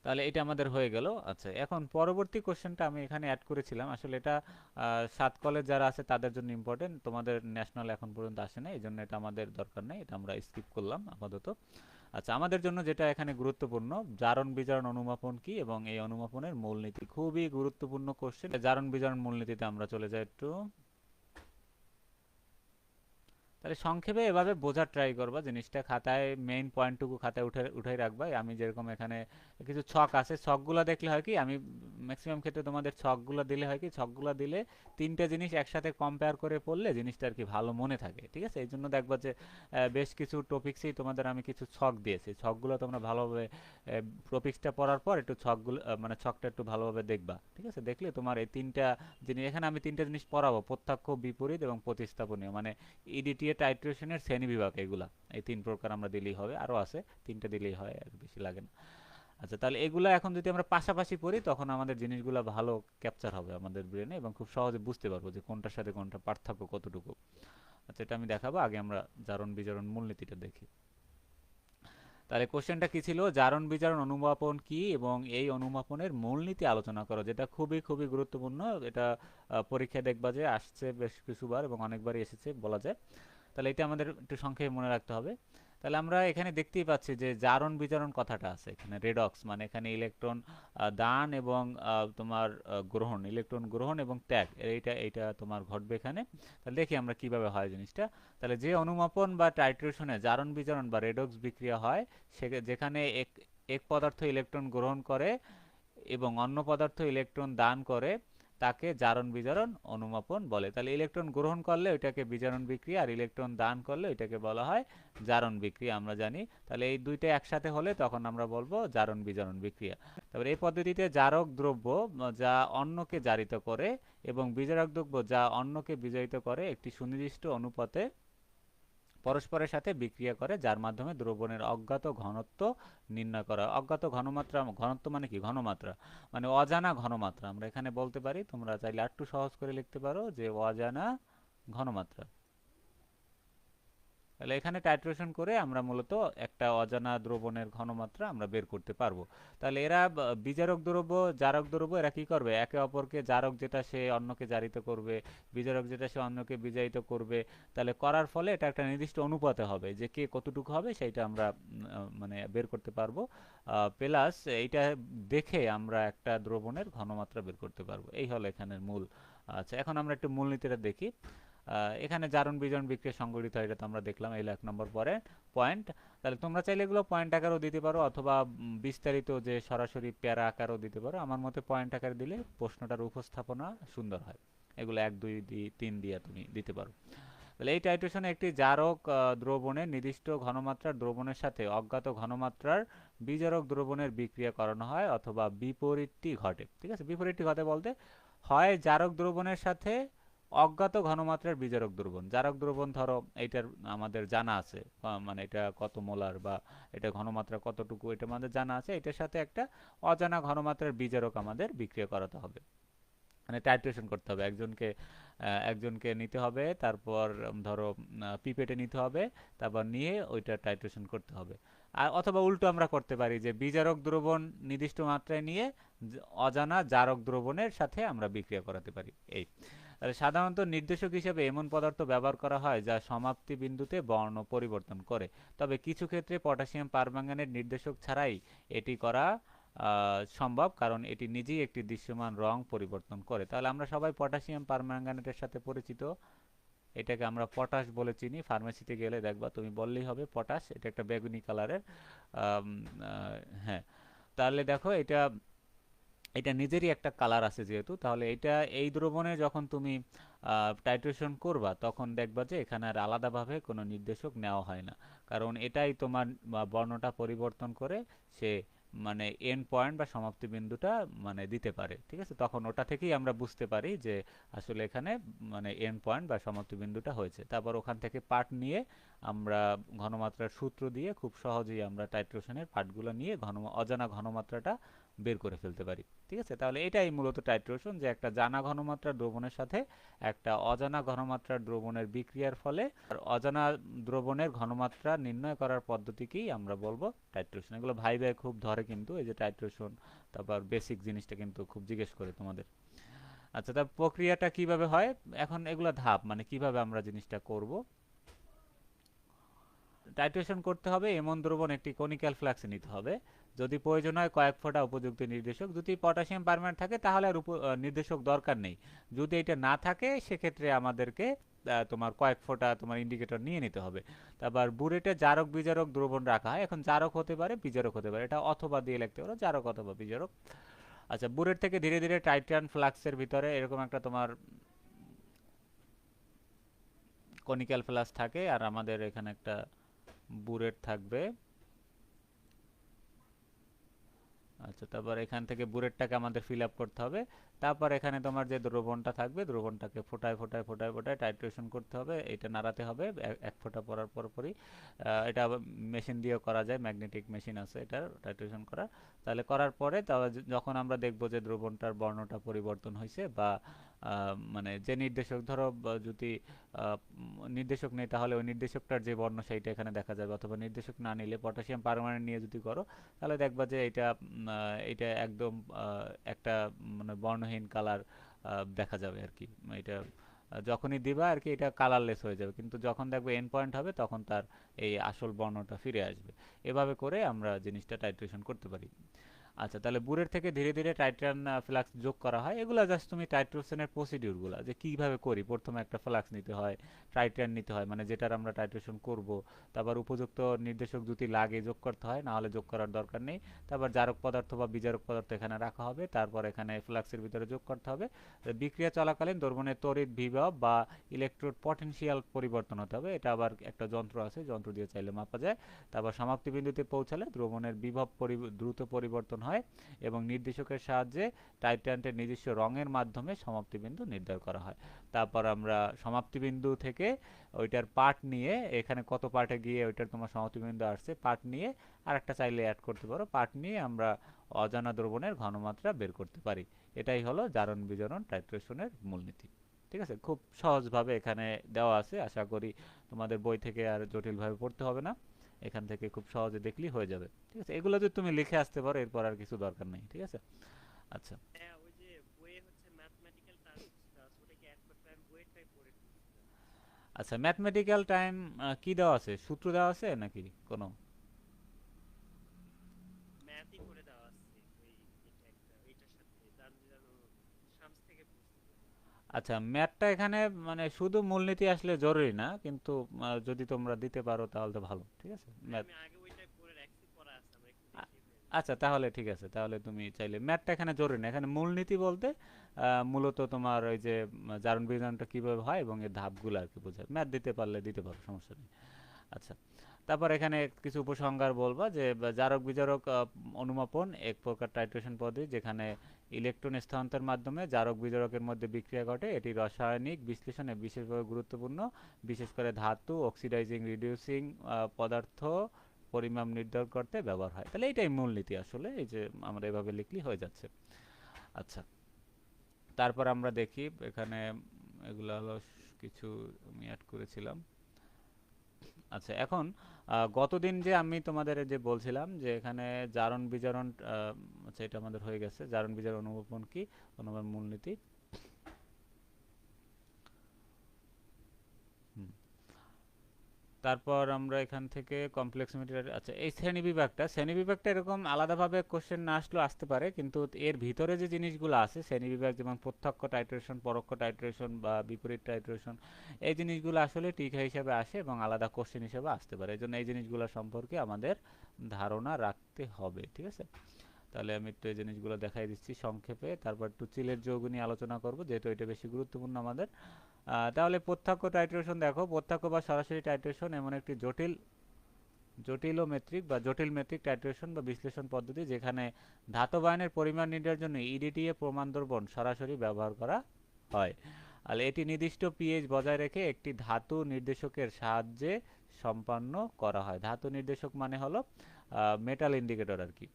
তাহলে এটা আমাদের হয়ে গেল। আচ্ছা, এখন পরবর্তী কোশ্চেনটা আমি এখানে অ্যাড করেছিলাম, আসলে এটা 7 কলেজ যারা আছে তাদের জন্য ইম্পর্টেন্ট, তোমাদের ন্যাশনাল এখন পর্যন্ত আসে না, এই জন্য এটা আমাদের দরকার নেই, এটা আমরা স্কিপ করলাম আপাতত। আচ্ছা, আমাদের জন্য যেটা এখানে গুরুত্বপূর্ণ, জারণ বিজারণ অনুমাপন কি এবং এই অনুমাপনের মূলনীতি, খুবই গুরুত্বপূর্ণ কোশ্চেন। জারণ বিজারণ মূলনীতিতে আমরা চলে যাই একটু। তাহলে সংক্ষেপে এভাবে বোঝার ট্রাই করবা জিনিসটা, খাতায় মেইন পয়েন্টটুকু খাতায় উঠাই রাখবা। আমি যেরকম এখানে কিছু ছক আছে, ছকগুলো দেখলে হয় কি, আমি ম্যাক্সিমাম ক্ষেত্রে তোমাদের ছকগুলো দিলে হয় কি, ছকগুলো দিলে তিনটে জিনিস একসাথে কম্পেয়ার করে পড়লে জিনিসটা আর কি ভালো মনে থাকে। ঠিক আছে, এই জন্য দেখবা যে বেশ কিছু টপিক্সেই তোমাদের আমি কিছু ছক দিয়েছি, ছকগুলো তোমরা ভালোভাবে টপিক্সটা পড়ার পর একটু ছকগুলো মানে ছকটা একটু ভালোভাবে দেখবা। ঠিক আছে, দেখলে তোমার এই তিনটা জিনিস, এখানে আমি তিনটা জিনিস পড়াবো, প্রত্যক্ষ, বিপরীত এবং প্রতিস্থাপনীয়, মানে ইডিটিএ টাইট্রেশনের শ্রেণীবিভাগ, এগুলা এই 3 প্রকার আমরা দিলেই হবে, আরও আছে, 3টা দিলেই হয়, আর বেশি লাগে না। আচ্ছা, তাহলে এগুলা এখন যদি আমরা পাশাপাশি পড়ি তখন আমাদের জিনিসগুলো ভালো ক্যাপচার হবে আমাদের ব্রেনে, এবং খুব সহজে বুঝতে পারবো যে কোনটার সাথে কোনটা পার্থক্য কতটুকু। আচ্ছা, এটা আমি দেখাবো, আগে আমরা জারণ বিজারণ মূলনীতিটা দেখি। তাহলে কোশ্চেনটা কি ছিল, জারণ বিজারণ অনুমাপন কি এবং এই অনুমাপনের মূলনীতি আলোচনা করো, যেটা খুবই খুবই গুরুত্বপূর্ণ। এটা পরীক্ষায় দেখবা যে আসছে বেশ কিছুবার এবং অনেকবারই এসেছে বলা যায়। তাহলে এটা আমাদের একটু সংক্ষেপে মনে রাখতে হবে। তাহলে আমরা এখানে দেখতেই পাচ্ছি যে জারণ বিজারণ কথাটা আছে এখানে, রেডক্স মানে এখানে ইলেকট্রন দান এবং তোমার গ্রহণ, ইলেকট্রন গ্রহণ এবং ত্যাগ, এইটা এইটা তোমার ঘটবে এখানে। তাহলে দেখি আমরা কিভাবে হয় জিনিসটা। তাহলে যে অনুমাপন বা টাইট্রেশনে জারণ বিজারণ বা রেডক্স বিক্রিয়া হয়, যেখানে এক পদার্থ ইলেকট্রন গ্রহণ করে এবং অন্য পদার্থ ইলেকট্রন দান করে, তাকে জারণ বিজারণ অনুমাপন বলে। তাহলে ইলেকট্রন গ্রহণ করলে ওইটাকে বিজারণ বিক্রিয়া, আর ইলেকট্রন দান করলে ওইটাকে বলা হয় জারণ বিক্রিয়া, আমরা জানি। তাহলে এই দুইটা একসাথে হলে তখন আমরা বলবো জারণ বিজারণ বিক্রিয়া। তারপরে এই পদ্ধতিতে জারক দ্রব্য যা অন্যকে জারিত করে এবং বিজারক দ্রব্য যা অন্যকে বিজারিত করে একটি সুনির্দিষ্ট অনুপাতে পরস্পরের সাথে বিক্রিয়া করে, যার মাধ্যমে দ্রবণের অজ্ঞাত ঘনত্ব নির্ণয় করা। অজ্ঞাত ঘনমাত্রা, ঘনত্ব মানে কি, ঘনমাত্রা মানে অজানা ঘনমাত্রা, আমরা এখানে বলতে পারি, তোমরা চাইলে আরেকটু সহজ করে লিখতে পারো যে অজানা ঘনমাত্রা। তাহলে এখানে টাইট্রেশন করে আমরা মূলত একটা অজানা দ্রবণের ঘনমাত্রা আমরা বের করতে পারবো। তাহলে এরা বিজারক দ্রব্য, জারক দ্রব্য, এরা কি করবে, একে অপরকে, জারক যেটা সে অন্যকে জারিত করবে, বিজারক যেটা সে অন্যকে বিজারিত করবে। তাহলে করার ফলে এটা একটা নির্দিষ্ট অনুপাতে হবে, যে কে কতটুকু হবে সেইটা আমরা মানে বের করতে পারবো। প্লাস এইটা দেখে আমরা একটা দ্রবণের ঘনমাত্রা বের করতে পারবো। এই হলো এখানের মূল। আচ্ছা, এখন আমরা একটু মূলনীতিটা দেখি। এখানে জারণ বিজারণ বিক্রিয়া সংঘটিত হয়, এটা তো আমরা দেখলাম, এই 1 নম্বর পরে পয়েন্ট। তাহলে তোমরা চাইলে এগুলো পয়েন্ট আকারেও দিতে পারো, অথবা বিস্তারিত যে সরাসরি প্যারা আকারেও দিতে পারো। আমার মতে পয়েন্ট আকারে দিলে প্রশ্নটার উপস্থাপনা সুন্দর হয়। এগুলো 1 2 3 দিয়ে তুমি দিতে পারো। তাহলে এই টাইট্রেশনে একটি জারক দ্রবণের নির্দিষ্ট ঘনমাত্রার দ্রবণের সাথে অজ্ঞাত ঘনমাত্রার বিজারক দ্রবণের বিক্রিয়া করানো হয়, অথবা বিপরীতটি ঘটে। ঠিক আছে, বিপরীতটি ঘটে বলতে হয় জারক দ্রবণের সাথে অজ্ঞাত ঘনমাত্রার বিজারক দ্রবণ। জারক দ্রবণ ধরো এইটার আমাদের জানা আছে, মানে এটা কত মোলার বা এটা ঘনমাত্রা কতটুকু এটা আমাদের জানা আছে, এটার সাথে একটা অজানা ঘনমাত্রার বিজারক আমাদের বিক্রিয়া করাতে হবে, মানে টাইট্রেশন করতে হবে। একজনকে নিতে হবে, তারপর ধরো পিপেটে নিতে হবে, তারপর নিয়ে ওইটা টাইট্রেশন করতে হবে। আর অথবা উল্টো আমরা করতে পারি যে বিজারক দ্রবণ নির্দিষ্ট মাত্রায় নিয়ে অজানা জারক দ্রবণের সাথে আমরা বিক্রিয়া করাতে পারি। এই তাহলে সাধারণত নির্দেশক হিসেবে এমন পদার্থ ব্যবহার করা হয় যা সমাপ্তি বিন্দুতে বর্ণ পরিবর্তন করে, তবে কিছু ক্ষেত্রে পটাশিয়াম পারম্যাঙ্গানেট নির্দেশক ছাড়াই এটি করা সম্ভব, কারণ এটি নিজেই একটি দৃশ্যমান রং পরিবর্তন করে। তাহলে আমরা সবাই পটাশিয়াম পারম্যাঙ্গানেটের সাথে পরিচিত, এটাকে আমরা পটাশ বলে চিনি। ফার্মেসিতে গেলে দেখবা, তুমি বললেই হবে পটাশ, এটা একটা বেগুনি কালারের। হ্যাঁ, তাহলে দেখো এটা এটা নিজেরই একটা কালার আছে যেহেতু, তাহলে এটা এই দ্রবণে যখন তুমি টাইট্রেশন করবা তখন দেখবা যে এখানে আর আলাদাভাবে কোনো নির্দেশক নেওয়া হয় না, কারণ এটাই তোমার বর্ণটা পরিবর্তন করে সে মানে এন্ড পয়েন্ট বা সমাপ্তি বিন্দুটা মানে দিতে পারে। ঠিক আছে, তখন ওটা থেকেই আমরা বুঝতে পারি যে আসলে এখানে মানে এন্ড পয়েন্ট বা সমাপ্তি বিন্দুটা হয়েছে। তারপর ওখান থেকে পার্ট নিয়ে আমরা ঘনমাত্রার সূত্র দিয়ে খুব সহজেই আমরা টাইট্রেশনের পার্টগুলো নিয়ে অজানা ঘনমাত্রাটা বের করে ফেলতে পারি। ঠিক আছে, তাহলে এটাই মূলত টাইট্রেশন, যে একটা জানা ঘনমাত্রার দ্রবণের সাথে একটা অজানা ঘনমাত্রার দ্রবণের বিক্রিয়ার ফলে আর অজানা দ্রবণের ঘনমাত্রা নির্ণয় করার পদ্ধতিকেই আমরা বলবো টাইট্রেশন। এগুলো ভাইবে খুব ধরে কিন্তু, এই যে টাইট্রেশন, তারপর বেসিক জিনিসটা কিন্তু খুব জিজ্ঞেস করে তোমাদের। আচ্ছা, তার প্রক্রিয়াটা কিভাবে হয়, এখন এগুলো ধাপ, মানে কিভাবে আমরা জিনিসটা করব। টাইট্রেশন করতে হবে এমন দ্রবণ একটি কনিক্যাল ফ্লাক্সে নিতে হবে। যদি প্রয়োজন হয় কয়েক ফোঁটা উপযুক্ত নির্দেশক। যদি পটাশিয়াম পারম্যানেন্ট থাকে তাহলে আর নির্দেশক দরকার নেই। যদি এটা না থাকে সেক্ষেত্রে আমাদেরকে তোমার কয়েক ফোঁটা তোমার ইন্ডিকেটর নিয়ে নিতে হবে। তারপর বুরেটে জারক বিজারক দ্রবণ রাখা হয়। এখন জারক হতে পারে, বিজারক হতে পারে, এটা অথবা দিয়ে লিখতে পারো, জারক অথবা বিজারক। আচ্ছা, বুরেট থেকে ধীরে ধীরে টাইটান ফ্লাক্সের ভিতরে এরকম একটা তোমার কনিক্যাল ফ্লাক্স থাকে, আর আমাদের এখানে একটা বুরেট থাকবে। আচ্ছা, তারপর এখান থেকে বুরেটটাকে আমাদের ফিল আপ করতে হবে। তারপর এখানে তোমার যে দ্রবণটা থাকবে, দ্রবণটাকে ফোটায় ফোটায় ফোটায় ফোটায় টাইট্রেশন করতে হবে, এটা নাড়াতে হবে এক ফোঁটা পরার পরপরই। এটা মেশিন দিয়েও করা যায়, ম্যাগনেটিক মেশিন আছে এটার টাইট্রেশন করার। তাহলে করার পরে তাহলে যখন আমরা দেখব যে দ্রবণটার বর্ণটা পরিবর্তন হয়েছে, বা মানে যে নির্দেশক ধরো যদি নির্দেশক নেই তাহলে ওই নির্দেশকটার যে বর্ণ সেইটা এখানে দেখা যাবে, অথবা নির্দেশক না নিলে পটাশিয়াম পারমানেন্ট নিয়ে যদি করো তাহলে দেখবা যে এটা একদম একটা মানে বর্ণহীন কালার দেখা যাবে আর কি। এটা যখনই দিবা আর কি এটা কালারলেস হয়ে যাবে, কিন্তু যখন দেখবে এন্ড পয়েন্ট হবে তখন তার এই আসল বর্ণটা ফিরে আসবে। এভাবে করে আমরা জিনিসটা টাইট্রেশন করতে পারি। আচ্ছা, তাহলে বুরের থেকে ধীরে ধীরে টাইট্রান ফ্লাক্স যোগ করা হয়। এগুলা জাস্ট তুমি টাইট্রেশনের প্রসিডিউরগুলো যে কিভাবে করি, প্রথমে একটা ফ্লাক্স নিতে হয়, টাইট্রান নিতে হয় মানে যেটার আমরা টাইট্রেশন করব, তারপর উপযুক্ত নির্দেশক যদি লাগে যোগ করতে হয়, না হলে যোগ করার দরকার নেই। তারপর জারক পদার্থ বা বিজারক পদার্থ এখানে রাখা হবে, তারপর এখানে ফ্লাক্সের ভিতরে যোগ করতে হবে। বিক্রিয়া চলাকালীন দ্রবণের তড়িৎ বিভব বা ইলেকট্রোড পটেনশিয়াল পরিবর্তন হতে হবে। এটা আবার একটা যন্ত্র আছে, যন্ত্র দিয়ে চাইলে মাপা যায়। তারপর সমাপ্তি বিন্দুতে পৌঁছালে দ্রবণের বিভব দ্রুত পরিবর্তন হয় এবং নির্দেশকের সাহায্যে টাইট্যান্টের নিজস্ব রঙের মাধ্যমে সমাপ্তি বিন্দু নির্ধারণ করা হয়। তারপর আমরা সমাপ্তি বিন্দু থেকে ওইটার পার্ট নিয়ে, এখানে কত পার্টে গিয়ে ওইটার তোমার সমাপ্তি বিন্দু আসছে, পার্ট নিয়ে আর একটা চাইলে অ্যাড করতে পারো, পার্ট নিয়ে আমরা অজানা দ্রবণের ঘনমাত্রা বের করতে পারি। এটাই হলো জারণ বিজারণ টাইট্রেশনের মূলনীতি। ঠিক আছে, খুব সহজভাবে এখানে দেওয়া আছে, আশা করি তোমাদের বই থেকে আর জটিলভাবে পড়তে হবে না, এখান থেকে খুব সহজে দেখলেই হয়ে যাবে। ঠিক আছে, এগুলো যদি তুমি লিখে আসতে পারো এরপর আর কিছু দরকার নেই। ঠিক আছে, আচ্ছা। হ্যাঁ, ওই যে বইয়ে হচ্ছে ম্যাথমেটিক্যাল টার্মস ওটাকে অ্যাড করতে আমি বইয়েরটাই পড়ে ফেলছিলাম। আচ্ছা, ম্যাথমেটিক্যাল টাইম কি দেওয়া আছে, সূত্র দেওয়া আছে নাকি কোনো? ম্যাথই করে দেওয়া আছে ওই এটা একটা এইটার সাথে জানো শামস থেকে পড়ছি। আচ্ছা, ম্যাথটা এখানে মানে শুধু মূলনীতি আসলে জরুরি না, কিন্তু যদি তোমরা দিতে পারো তাহলে তো ভালো। ঠিক আছে, না, ম্যাথ। আমি আগে ওইটাই পড়ে রাখছি, পড়া আছে আমার একটু আ- দেখি হয়ে আচ্ছা, তাহলে ঠিক আছে, তাহলে তুমি চাইলে ম্যাথটা এখানে জরুরি না, এখানে মূলনীতি বলতে মূলত তোমার ওই যে জারণ বিজারণটা কিভাবে হয় এবং এর ধাপগুলো আর কি বোঝায়। ম্যাথ দিতে পারলে দিতে পারো, সমস্যা নেই। আচ্ছা, তারপর এখানে কিছু উপসংহার বলবা যে জারক বিজারক অনুমাপন এক প্রকার টাইট্রেশন পদ্ধতি যেখানে ইলেকট্রন স্থানান্তরের মাধ্যমে জারক বিজারকের মধ্যে বিক্রিয়া ঘটে। এটি রাসায়নিক বিশ্লেষণে বিশেষভাবে গুরুত্বপূর্ণ, বিশেষ করে ধাতু অক্সিডাইজিং রিডিউসিং পদার্থ পরিমাপ নির্ধারণ করতে ব্যবহার হয়। তাহলে এইটাই মূলনীতি আসলে, এই যে আমরা এভাবে লিখলেই হয়ে যাচ্ছে। আচ্ছা, তারপর আমরা দেখি এখানে এগুলো হলো কিছু আমি অ্যাড করেছিলাম। আচ্ছা, এখন গতদিন যে আমি তোমাদের যে বলছিলাম যে এখানে জারণ বিজারণ, আচ্ছা এটা আমাদের হয়ে গেছে। জারণ বিজারণ অনুমাপন কি, অনুমান মূলনীতি। হুম। তারপর আমরা এখান থেকে কমপ্লেক্স মেটেরিয়াল, আচ্ছা এই শ্রেণী বিভাগটা এরকম আলাদাভাবে কোশ্চেন না আসলেও আসতে পারে, কিন্তু এর ভিতরে যে জিনিসগুলো আছে শ্রেণী বিভাগ, যেমন প্রত্যক্ষ টাইট্রেশন, পরোক্ষ টাইট্রেশন বা বিপরীত টাইট্রেশন, এই জিনিসগুলো আসলে টিকা হিসেবে আসে এবং আলাদা কোশ্চেন হিসেবে আসতে পারে। এই জন্য এই জিনিসগুলো সম্পর্কে আমাদের ধারণা রাখতে হবে, ঠিক আছে। তাহলে আমি একটু এই জিনিসগুলো দেখাই দিচ্ছি সংক্ষেপে, তারপর একটু চিলের যৌগ নিয়ে আলোচনা করব যেহেতু এটা বেশি গুরুত্বপূর্ণ আমাদের। তাহলে প্রত্যক্ষ টাইট্রেশন দেখো, প্রত্যক্ষ বা সরাসরি টাইট্রেশন এমন একটি জটিলোমেট্রিক বা জটিল মেট্রিক টাইট্রেশন বা বিশ্লেষণ পদ্ধতি যেখানে ধাতব আয়নের পরিমাণ নির্ণয়ের জন্য ইডিটিএ প্রমাণ দ্রবণ সরাসরি ব্যবহার করা হয়। আর এটি নির্দিষ্ট পিএইচ বজায় রেখে একটি ধাতু নির্দেশকের সাহায্যে সম্পন্ন করা হয়। ধাতু নির্দেশক মানে হলো মেটাল ইন্ডিকেটর আর কি।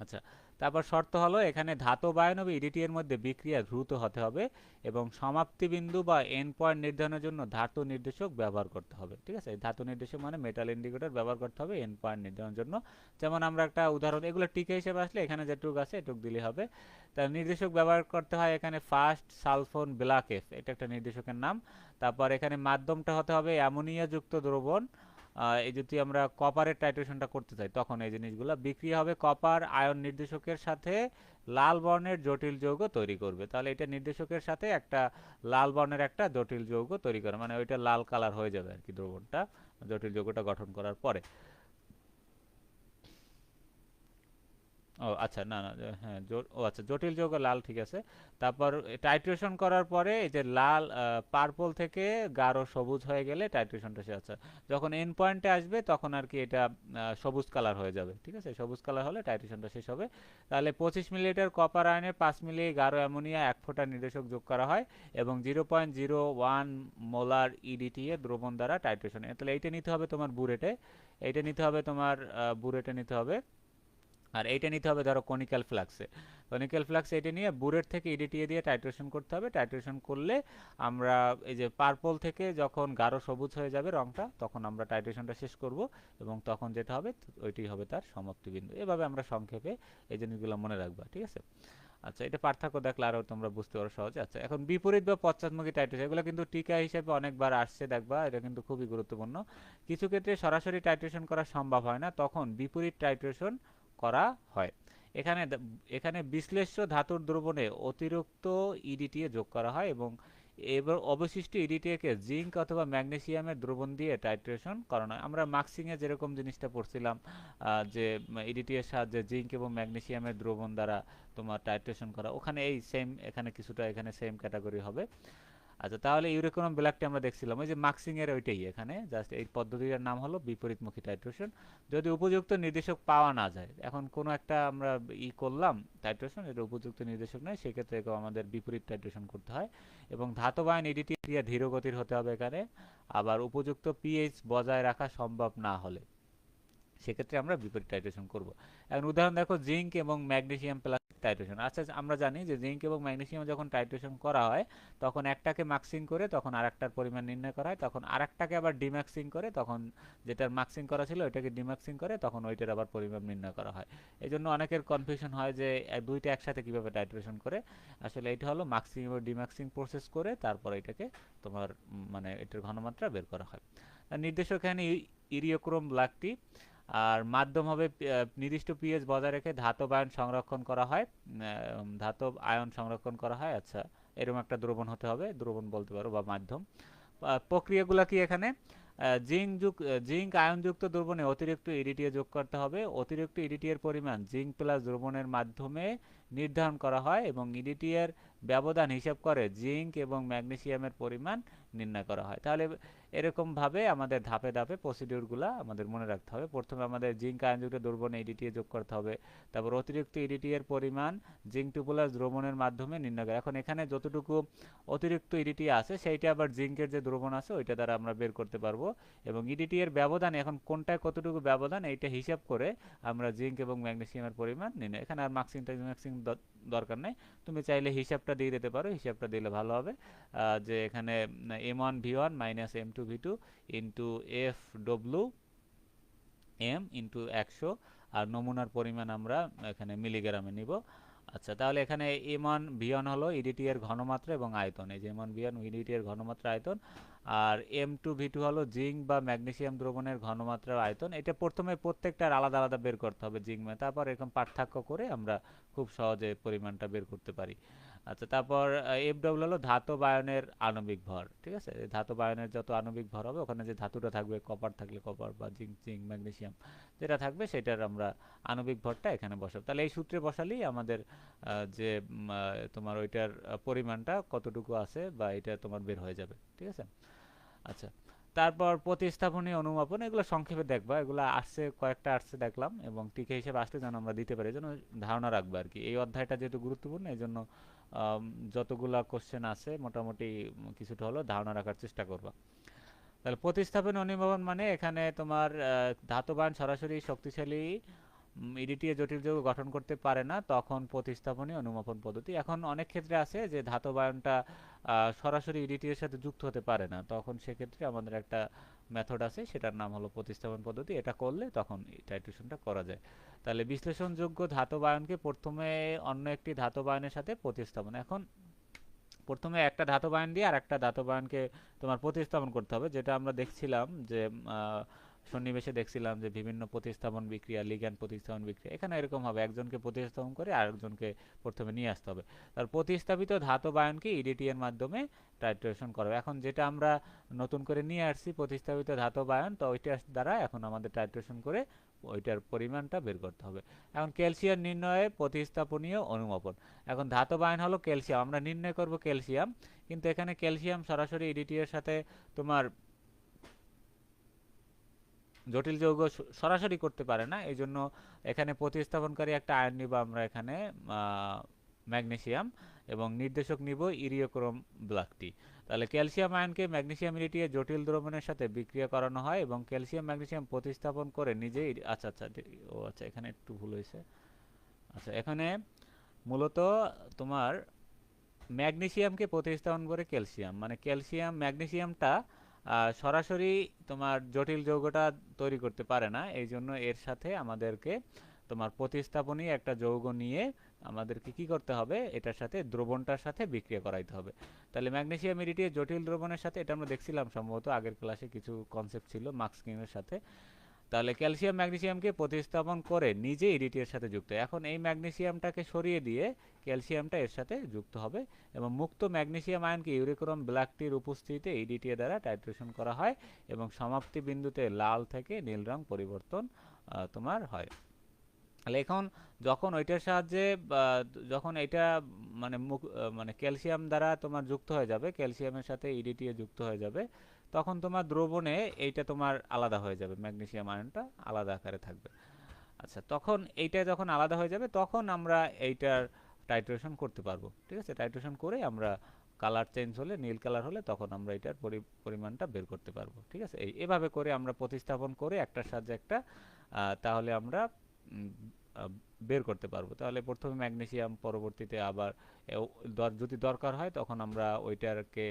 আচ্ছা, তারপর শর্ত হলো এখানে ধাতব আয়ন ও ইডিটি এর মধ্যে বিক্রিয়া দ্রুত হতে হবে এবং সমাপ্তি বিন্দু বা এন্ড পয়েন্ট নির্ধারণের জন্য ধাতু নির্দেশক ব্যবহার করতে হবে, ঠিক আছে। ধাতু নির্দেশক মানে মেটাল ইন্ডিকেটর ব্যবহার করতে হবে এন্ড পয়েন্ট নির্ধারণের জন্য। যেমন আমরা একটা উদাহরণ, এগুলো টিকে হিসেবে আসলে এখানে যেটুকু আছে এটুকু দিলে হবে। তার নির্দেশক ব্যবহার করতে হয় এখানে ফার্স্ট সালফোন ব্ল্যাক এফ, এটা একটা নির্দেশকের নাম। তারপর এখানে মাধ্যমটা হতে হবে অ্যামোনিয়া যুক্ত দ্রবণ। এই যদি আমরা কপারের টাইট্রেশনটা করতে চাই তখন এই জিনিসগুলো বিক্রিয়া হবে কপার আয়ন নির্দেশকের সাথে লাল বর্ণের জটিল যৌগ তৈরি করবে। তাহলে এটা নির্দেশকের সাথে একটা লাল বর্ণের একটা জটিল যৌগ তৈরি করে, মানে ওইটা লাল কালার হয়ে যাবে আর কি দ্রবণটা জটিল যৌগটা গঠন করার পরে। ও আচ্ছা, না না, হ্যাঁ ও আচ্ছা, জটিল যৌগ লাল, ঠিক আছে। তারপর টাইট্রেশন করার পরে এই যে লাল পার্পল থেকে গাঢ় সবুজ হয়ে গেলে টাইট্রেশনটা শেষ। আচ্ছা, যখন এন্ড পয়েন্টে আসবে তখন আর কি এটা সবুজ কালার হয়ে যাবে, ঠিক আছে। সবুজ কালার হলে টাইট্রেশনটা শেষ হবে। তাহলে 25 মিলিলিটার কপার আয়নে 5 মিলি গাঢ় অ্যামোনিয়া 1 ফোঁটা নির্দেশক যোগ করা হয় এবং 0.01 মোলার ইডিটিএ দ্রবণ দ্বারা টাইট্রেশন। তাহলে এইটা নিতে হবে তোমার বুরেটে, এইটা নিতে হবে তোমার বুরেটে নিতে হবে। আর এইটা নিতে হবে ধরো কনিক্যাল ফ্লাক্সে, কনিক্যাল ফ্লাক্স এটা নিয়ে বুরেট থেকে ইডিটিএ দিয়ে টাইট্রেশন করতে হবে। টাইট্রেশন করলে আমরা এই যে পার্পল থেকে যখন গাঢ় সবুজ হয়ে যাবে রংটা তখন আমরা টাইট্রেশনটা শেষ করব এবং তখন যেটা হবে ওইটি হবে তার সমাপ্তি বিন্দু। এভাবে আমরা সংক্ষেপে এই জিনিসগুলো মনে রাখবা, ঠিক আছে। আচ্ছা, এটা পার্থক্য দেখলে আরও তোমরা বুঝতে পারো সহজে। আচ্ছা, এখন বিপরীত বা পশ্চাৎমুখী টাইট্রেশন, এগুলো কিন্তু টিকা হিসেবে অনেকবার আসছে, দেখবা এটা কিন্তু খুবই গুরুত্বপূর্ণ। কিছু ক্ষেত্রে সরাসরি টাইট্রেশন করা সম্ভব হয় না, তখন বিপরীত টাইট্রেশন করা হয়। এখানে এখানে বিশ্লেষ্য ধাতুর দ্রবণে অতিরিক্ত ইডিটিএ যোগ করা হয় এবং এবার অবশিষ্ট ইডিটিএ কে জিঙ্ক অথবা ম্যাগনেসিয়ামের দ্রবণ দিয়ে টাইট্রেশন করানো হয়। আমরা মাক্সিং এ যেরকম জিনিসটা পড়ছিলাম যে ইডিটিএ এর সাহায্যে জিঙ্ক এবং ম্যাগনেসিয়ামের দ্রবণ দ্বারা তোমার টাইট্রেশন করা, ওখানে এই সেম, এখানে কিছুটা এখানে সেম ক্যাটাগরি হবে। আচ্ছা, তাহলে ইউরেকুলাম ব্ল্যাকটি আমরা দেখছিলাম ওই যে মাক্সিং এর ওইটাই, এখানে জাস্ট এই পদ্ধতিটার নাম হলো বিপরীতমুখী টাইট্রেশন। যদি উপযুক্ত নির্দেশক পাওয়া না যায়, এখন কোনো একটা আমরা করলাম টাইট্রেশন, এটা উপযুক্ত নির্দেশক নয়, সেক্ষেত্রে আমাদের বিপরীত টাইট্রেশন করতে হয় এবং ধাতব আয়ন ইডিটি দিয়ে ধীর গতির হতে হবে এখানে। আবার উপযুক্ত পিএইচ বজায় রাখা সম্ভব না হলে সেক্ষেত্রে আমরা বিপরীত টাইট্রেশন করব। এখন উদাহরণ দেখো, জিঙ্ক এবং ম্যাগনেসিয়াম প্লাস টাইট্রেশন। আচ্ছা, আমরা জানি যে জিঙ্ক এবং ম্যাগনেসিয়াম যখন টাইট্রেশন করা হয় তখন একটাকে মাক্সিং করে তখন আরেকটার পরিমাণ নির্ণয় করা হয়, তখন আরেকটাকে আবার ডিম্যাক্সিং করে তখন যেটার মাক্সিং করা ছিল ওইটাকে ডিম্যাক্সিং করে তখন ওইটার আবার পরিমাণ নির্ণয় করা হয়। এই জন্য অনেকের কনফিউশন হয় যে দুইটা একসাথে কিভাবে টাইট্রেশন করে। আসলে এটা হলো মাক্সিং এবং ডিম্যাক্সিং প্রসেস করে তারপর এটাকে তোমার মানে এটার ঘনমাত্রা বের করা হয়। নির্দেশক এখানে ইরিওক্রোম ব্ল্যাকটি। আর মাধ্যম হবে নির্দিষ্ট পিএইচ বজায় রেখে ধাতব আয়ন সংরক্ষণ করা হয়, ধাতব আয়ন সংরক্ষণ করা হয়। আচ্ছা, এরকম একটা দ্রবণ হতে হবে, দ্রবণ বলতে পারো বা মাধ্যম। প্রক্রিয়াগুলো কি এখানে, জিঙ্ক আয়নযুক্ত দ্রবণে অতিরিক্ত ইডিটিএ যোগ করতে হবে। অতিরিক্ত ইডিটিএর পরিমাণ জিঙ্ক প্লাস দ্রবণের মাধ্যমে নির্ধারণ করা হয় এবং ইডিটি এর ব্যবধান হিসাব করে জিঙ্ক এবং ম্যাগনেসিয়ামের পরিমাণ নির্ণয় করা হয়। তাহলে এরকমভাবে আমাদের ধাপে ধাপে প্রসিডিউরগুলো আমাদের মনে রাখতে হবে। প্রথমে আমাদের জিঙ্ক আয়নযুক্ত দ্রবণে ইডিটি যোগ করতে হবে, তারপর অতিরিক্ত ইডিটি এর পরিমাণ জিঙ্ক 2+ দ্রবণের মাধ্যমে নির্ণয় করা। এখন এখানে যতটুকু অতিরিক্ত ইডিটি আছে সেইটা আবার জিঙ্কের যে দ্রবণ আছে ওইটা দ্বারা আমরা বের করতে পারবো, এবং ইডিটি এর ব্যবধান এখন কোনটায় কতটুকু ব্যবধান এইটা হিসাব করে আমরা জিঙ্ক এবং ম্যাগনেসিয়ামের পরিমাণ নির্ণয়। এখানে আর মাক্সিং দরকার নেই, তুমি চাইলে হিসাবটা দিয়ে দিতে পারো, হিসাবটা দিলে ভালো হবে। যে এখানে m1v1 minus m2v2 into F W M into 100, আর নমুনার পরিমাণ আমরা এখানে মিলিগ্রামে নিব। আচ্ছা, তাহলে এখানে m1v1 হলো ইডিটি এর ঘনমাত্রা এবং আয়তন, এই যে m1v1 ইডিটি এর ঘনমাত্রা আয়তন, আর m2v2 হলো জিঙ্ক বা ম্যাগনেসিয়াম দ্রবণের ঘনমাত্রা আয়তন। এটা প্রথমে প্রত্যেকটার আলাদা আলাদা বের করতে হবে জিঙ্ক, তারপর এরকম পার্থক্য করে আমরা খুব সহজে পরিমাণটা বের করতে পারি। আচ্ছা, তারপর এফডব্লিউ হলো ধাতব আয়নের আণবিক ভর। ঠিক আছে, ধাতব আয়নের যত আণবিক ভর হবে ওখানে যে ধাতুটা থাকবে, কপার থাকলে কপার বা জিঙ্ক ম্যাগনেসিয়াম যেটা থাকবে সেটার আমরা আণবিক ভরটা এখানে বসাবো। তাহলে এই সূত্রে বসালেই আমাদের যে তোমার ওইটার পরিমাণটা কতটুকু আছে বা এটা তোমার বের হয়ে যাবে। ঠিক আছে। আচ্ছা, তারপর প্রতিস্থাপনী অনুমাপন, এগুলো সংক্ষেপে দেখবা, এগুলো আসছে কয়েকটা আসছে দেখলাম, এবং টিকে হিসেবে আসলে যেন আমরা দিতে পারি, এই জন্য ধারণা রাখবো আর কি। এই অধ্যায়টা যেহেতু গুরুত্বপূর্ণ এই জন্য যতগুলা কোশ্চেন আছে মোটামুটি কিছুটা হলো ধারণা রাখার চেষ্টা করবা। তাহলে প্রতিস্থাপন অনুমাপন মানে এখানে তোমার ধাতবায়ন সরাসরি শক্তিশালী ইডিটিএ জটিল যৌগ গঠন করতে পারে না, তখন প্রতিস্থাপনী অনুমাপন পদ্ধতি। এখন অনেক ক্ষেত্রে আছে যে ধাতবায়নটা সরাসরি ইডিটি এর সাথে যুক্ত হতে পারে না, তখন সেক্ষেত্রে আমাদের একটা মেথড আছে, সেটার নাম হলো প্রতিস্থাপন পদ্ধতি। এটা করলে তখন টাইট্রেশনটা করা যায়। তাহলে বিশ্লেষণযোগ্য ধাতবায়নকে প্রথমে অন্য একটি ধাতবায়নের সাথে প্রতিস্থাপন। এখন প্রথমে একটা ধাতবায়ন দিয়ে আর একটা ধাতবায়নকে তোমার প্রতিস্থাপন করতে হবে, যেটা আমরা দেখছিলাম যে সন্নিবেশে দেখছিলাম যে বিভিন্ন প্রতিস্থাপন বিক্রিয়া, লিগ্যান্ড প্রতিস্থাপন বিক্রিয়া, এখানে এরকম হবে, একজনকে প্রতিস্থাপন করে আরেকজনকে প্রথমে নিয়ে আসতে হবে। তার প্রতিস্থাপিত ধাতবায়নকে ইডিটি এর মাধ্যমে টাইট্রেশন করা হবে। এখন যেটা আমরা নতুন করে নিয়ে আসছি প্রতিস্থাপিত ধাতবায়ন, তো ওইটার দ্বারা এখন আমাদের টাইট্রেশন করে ওইটার পরিমাণটা বের করতে হবে। এখন ক্যালসিয়াম নির্ণয়ে প্রতিস্থাপনীয় অনুমাপন। এখন ধাতবায়ন হলো ক্যালসিয়াম, আমরা নির্ণয় করব ক্যালসিয়াম, কিন্তু এখানে ক্যালসিয়াম সরাসরি ইডিটি এর সাথে তোমার জটিল যৌগ সরাসরি করতে পারে না, এই জন্য এখানে প্রতিস্থাপনকারী একটা আয়ন নিব আমরা এখানে ম্যাগনেসিয়াম, এবং নির্দেশক নিব ইরিওক্রোম ব্ল্যাকটি। তাহলে ক্যালসিয়াম আয়নকে ম্যাগনেসিয়াম ইডিটিএ জটিল দ্রবণের সাথে বিক্রিয়া করানো হয় এবং ক্যালসিয়াম ম্যাগনেসিয়াম প্রতিস্থাপন করে নিজেই। আচ্ছা আচ্ছা, ও আচ্ছা, এখানে একটু ভুল হয়েছে। আচ্ছা, এখানে মূলত তোমার ম্যাগনেসিয়ামকে প্রতিস্থাপন করে ক্যালসিয়াম, মানে ক্যালসিয়াম ম্যাগনেসিয়ামটা সরাসরি তোমার জটিল যৌগটা তৈরি করতে পারে না, এই জন্য এর সাথে আমাদেরকে তোমার প্রতিস্থাপনী একটা যৌগ নিয়ে আমাদেরকে কি করতে হবে, এটার সাথে দ্রবণটার সাথে বিক্রিয়া করাইতে হবে। তাহলে ম্যাগনেসিয়াম ইডিটিএ জটিল দ্রবণের সাথে, এটা আমরা দেখছিলাম সম্ভবত আগের ক্লাসে, কিছু কনসেপ্ট ছিল মার্কস স্কিমের সাথে। তাহলে ক্যালসিয়াম ম্যাগনেসিয়ামকে প্রতিস্থাপন করে নিজে ইডিটি এর সাথে যুক্ত। এখন এই ম্যাগনেসিয়ামটাকে সরিয়ে দিয়ে ক্যালসিয়ামটা এর সাথে যুক্ত হবে, এবং মুক্ত ম্যাগনেসিয়াম আয়নকে ইউরিক্রোম ব্ল্যাকটির উপস্থিতিতে ইডিটি দ্বারা টাইট্রেশন করা হয়, এবং সমাপ্তি বিন্দুতে লাল থেকে নীল রং পরিবর্তন তোমার হয়। তাহলে এখন যখন ওইটার সাহায্যে যখন এটা মানে ক্যালসিয়াম দ্বারা তোমার যুক্ত হয়ে যাবে, ক্যালসিয়ামের সাথে ইডিটি যুক্ত হয়ে যাবে, তখন তোমার দ্রবণে এইটা তোমার আলাদা হয়ে যাবে, ম্যাগনেসিয়াম আয়নটা আলাদা আকারে থাকবে। আচ্ছা, তখন এইটা যখন আলাদা হয়ে যাবে তখন আমরা এইটার টাইট্রেশন করতে পারবো। ঠিক আছে, টাইট্রেশন করে আমরা কালার চেঞ্জ হলে, নীল কালার হলে, তখন আমরা এটার পরিমাণটা বের করতে পারবো। ঠিক আছে, এভাবে করে আমরা প্রতিস্থাপন করে একটার সাহায্যে একটা তাহলে আমরা বের করতে পারবো। তাহলে প্রথমে ম্যাগনেসিয়াম, পরবর্তীতে আবার যদি দরকার হয় তখন আমরা ওইটাকে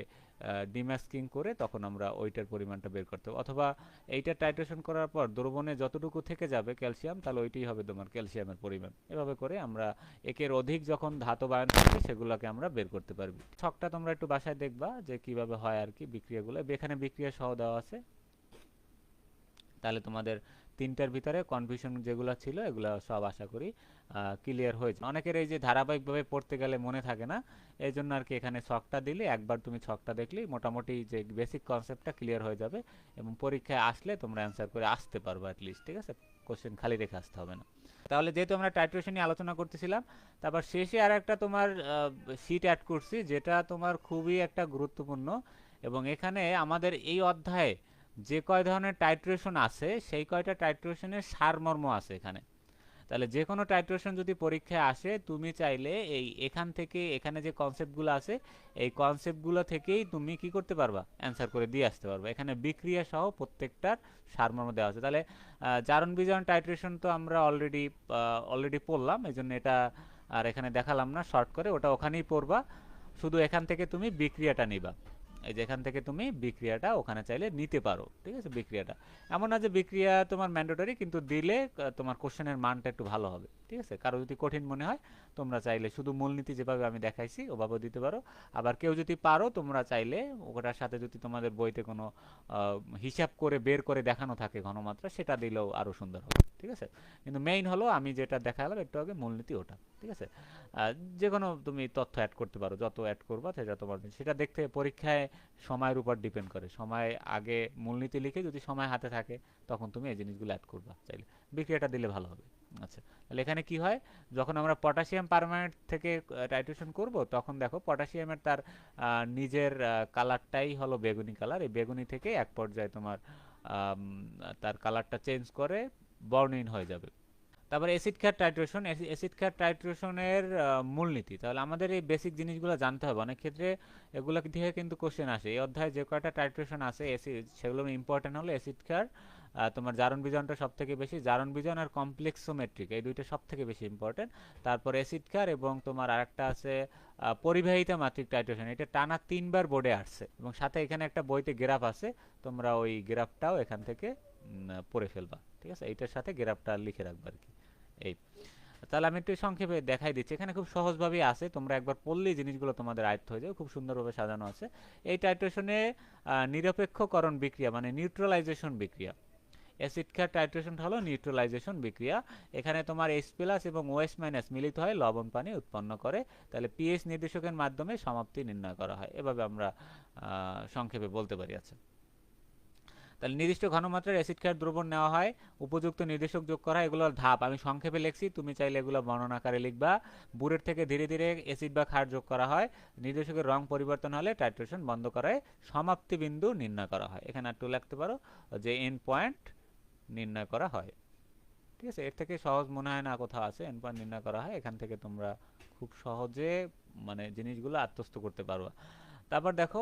ডিমাস্কিং করে তখন আমরা ওইটার পরিমাণটা বের করতে হবে, অথবা এইটা টাইট্রেশন করার পর দ্রবণে যতটুকু থেকে যাবে ক্যালসিয়াম, তাহলে ওইটাই হবে তোমার ক্যালসিয়ামের পরিমাণ। এভাবে করে আমরা একের অধিক যখন ধাতব আয়ন থাকে সেগুলোকে আমরা বের করতে পারবি। ছকটা তোমরা একটু বাসায় দেখবা যে কিভাবে হয় আর কি বিক্রিয়াগুলো, এখানে বিক্রিয়া সহ দেওয়া আছে। তাহলে তোমাদের তিনটার ভিতরে কনফিউশন যেগুলো ছিল এগুলো সব আশা করি ক্লিয়ার হয়েছে। অনেকের এই যে ধারাবাহিকভাবে পড়তে গেলে মনে থাকে না, এই জন্য আর কি এখানে ছকটা দিলে একবার তুমি ছকটা দেখলেই মোটামুটি যে বেসিক কনসেপ্টটা ক্লিয়ার হয়ে যাবে, এবং পরীক্ষায় আসলে তোমরা অ্যান্সার করে আসতে পারবে অ্যাটলিস্ট। ঠিক আছে, কোশ্চেন খালি রেখে আসতে হবে না। তাহলে যেহেতু আমরা টাইট্রেশন নিয়ে আলোচনা করতেছিলাম, তারপর শেষে আর একটা তোমার শীট অ্যাড করছি যেটা তোমার খুবই একটা গুরুত্বপূর্ণ, এবং এখানে আমাদের এই অধ্যায়ে যে কয় ধরনের টাইট্রেশন আছে সেই কয়টা টাইট্রেশনের সারমর্ম আছে এখানে। তাহলে যে কোনো টাইট্রেশন যদি পরীক্ষায় আসে, তুমি চাইলে এই এখান থেকে এখানে যে কনসেপ্টগুলো আছে এই কনসেপ্টগুলো থেকেই তুমি কি করতে পারবা, অ্যান্সার করে দিয়ে আসতে পারবা। এখানে বিক্রিয়া সহ প্রত্যেকটার সারমর্ম দেওয়া আছে। তাহলে জারণ বিজারণ টাইট্রেশন তো আমরা অলরেডি পড়লাম, এই জন্য এটা আর এখানে দেখালাম না, শর্ট করে ওটা ওখানেই পড়বা। শুধু এখান থেকে তুমি বিক্রিয়াটা নিবা, এই যে এখান থেকে তুমি বিক্রিয়াটা ওখানে চাইলে নিতে পারো, ঠিক আছে। বিক্রিয়াটা এমন না যে বিক্রিয়া তোমার ম্যান্ডেটরি, কিন্তু দিলে তোমার কোশ্চেনের মানটা একটু ভালো হবে, ঠিক আছে। কারো যদি কঠিন মনে হয় তোমরা চাইলে শুধু মূলনীতি যেভাবে আমি দেখাইছি ওভাবে দিতে পারো। আবার কেউ যদি পারো তোমরা চাইলে ওটার সাথে যদি তোমাদের বইতে কোনো হিসাব করে বের করে দেখানো থাকে ঘনমাত্রা, সেটা দিলেও আরও সুন্দর হবে, ঠিক আছে। কিন্তু মেইন হলো আমি যেটা দেখালাম একটু আগে, মূলনীতি ওটা, ঠিক আছে। যে কোনো তুমি তথ্য অ্যাড করতে পারো, যত অ্যাড করবা সেটা তোমার, সেটা দেখতে পরীক্ষায় সময়ের উপর ডিপেন্ড করে। সময় আগে মূলনীতি লিখে যদি সময় হাতে থাকে তখন তুমি এই জিনিসগুলো অ্যাড করবা, চাইলে বিক্রিয়াটা দিলে ভালো হবে। আচ্ছা, তাহলে এখানে কি হয়, যখন আমরা পটাশিয়াম পারম্যানেন্ট থেকে টাইট্রেশন করব তখন দেখো পটাশিয়ামের তার নিজের কালারটাই হলো বেগুনি কালার, এই বেগুনি থেকে এক পর্যায়ে তোমার তার কালারটা চেঞ্জ করে বর্ণহীন হয়ে যাবে। তারপরে অ্যাসিড ক্ষার টাইট্রেশন, অ্যাসিড ক্ষার টাইট্রেশনের মূলনীতি। তাহলে আমাদের এই বেসিক জিনিসগুলো জানতে হবে, অনেক ক্ষেত্রে এগুলো দিয়ে কিন্তু কোশ্চেন আসে। এই অধ্যায়ে যে কয়টা টাইট্রেশন আছে অ্যাসিড, সেগুলো ইম্পর্টেন্ট হলো অ্যাসিড ক্ষার, তোমার জারণ বিজারণটা সব থেকে বেশি, জারণ বিজারণ আর কমপ্লেক্সোমেট্রিক এই দুইটা সব থেকে বেশি ইম্পর্টেন্ট। তারপর অ্যাসিড ক্ষার এবং তোমার আরেকটা আছে পরিবাহিতা মাত্রিক টাইট্রেশন, এটা টানা 3বার বোর্ডে আসছে, এবং সাথে এখানে একটা বইতে গ্রাফ আছে, তোমরা ওই গ্রাফটাও এখান থেকে পড়ে ফেলবা, ঠিক আছে। এইটার সাথে গ্রাফটা লিখে রাখবা আর কি। এই, তাহলে আমি একটু সংক্ষেপে দেখাই দিচ্ছি, এখানে খুব সহজভাবেই আছে, তোমরা একবার পড়লেই জিনিসগুলো তোমাদের আয়ত্ত হয়ে যাবে, খুব সুন্দরভাবে সাজানো আছে। এই টাইট্রেশনে নিরপেক্ষকরণ বিক্রিয়া মানে নিউট্রালাইজেশন বিক্রিয়া, অ্যাসিড ক্ষার টাইট্রেশন হলো নিউট্রালাইজেশন বিক্রিয়া। এখানে তোমার H+ এবং OH- মিলিত হয় লবণ পানি উৎপন্ন করে। তাহলে পিএইচ নির্দেশকের মাধ্যমে সমাপ্তি নির্ণয় করা হয়, এভাবে আমরা সংক্ষেপে বলতে পারি। আচ্ছা, তাহলে নির্দিষ্ট ঘনমাত্রার অ্যাসিড ক্ষার দ্রবণ নেওয়া হয়, উপযুক্ত নির্দেশক যোগ করা হয়, এগুলোর ধাপ আমি সংক্ষেপে লিখছি, তুমি চাইলে এগুলো বর্ণনা আকারে লিখবা। বুড়ের থেকে ধীরে ধীরে অ্যাসিড বা ক্ষার যোগ করা হয়, নির্দেশকের রং পরিবর্তন হলে টাইট্রেশন বন্ধ করায় সমাপ্তি বিন্দু নির্ণয় করা হয়। এখানে একটু লিখতে পারো যে এন্ড পয়েন্ট নির্ণয় করা হয়, ঠিক আছে। এর থেকে সহজ মনে হয় না কোথাও আছে, এন্ড পয়েন্ট নির্ণয় করা হয়, এখান থেকে তোমরা খুব সহজে মানে জিনিসগুলো আত্মস্থ করতে পারবা। তারপর দেখো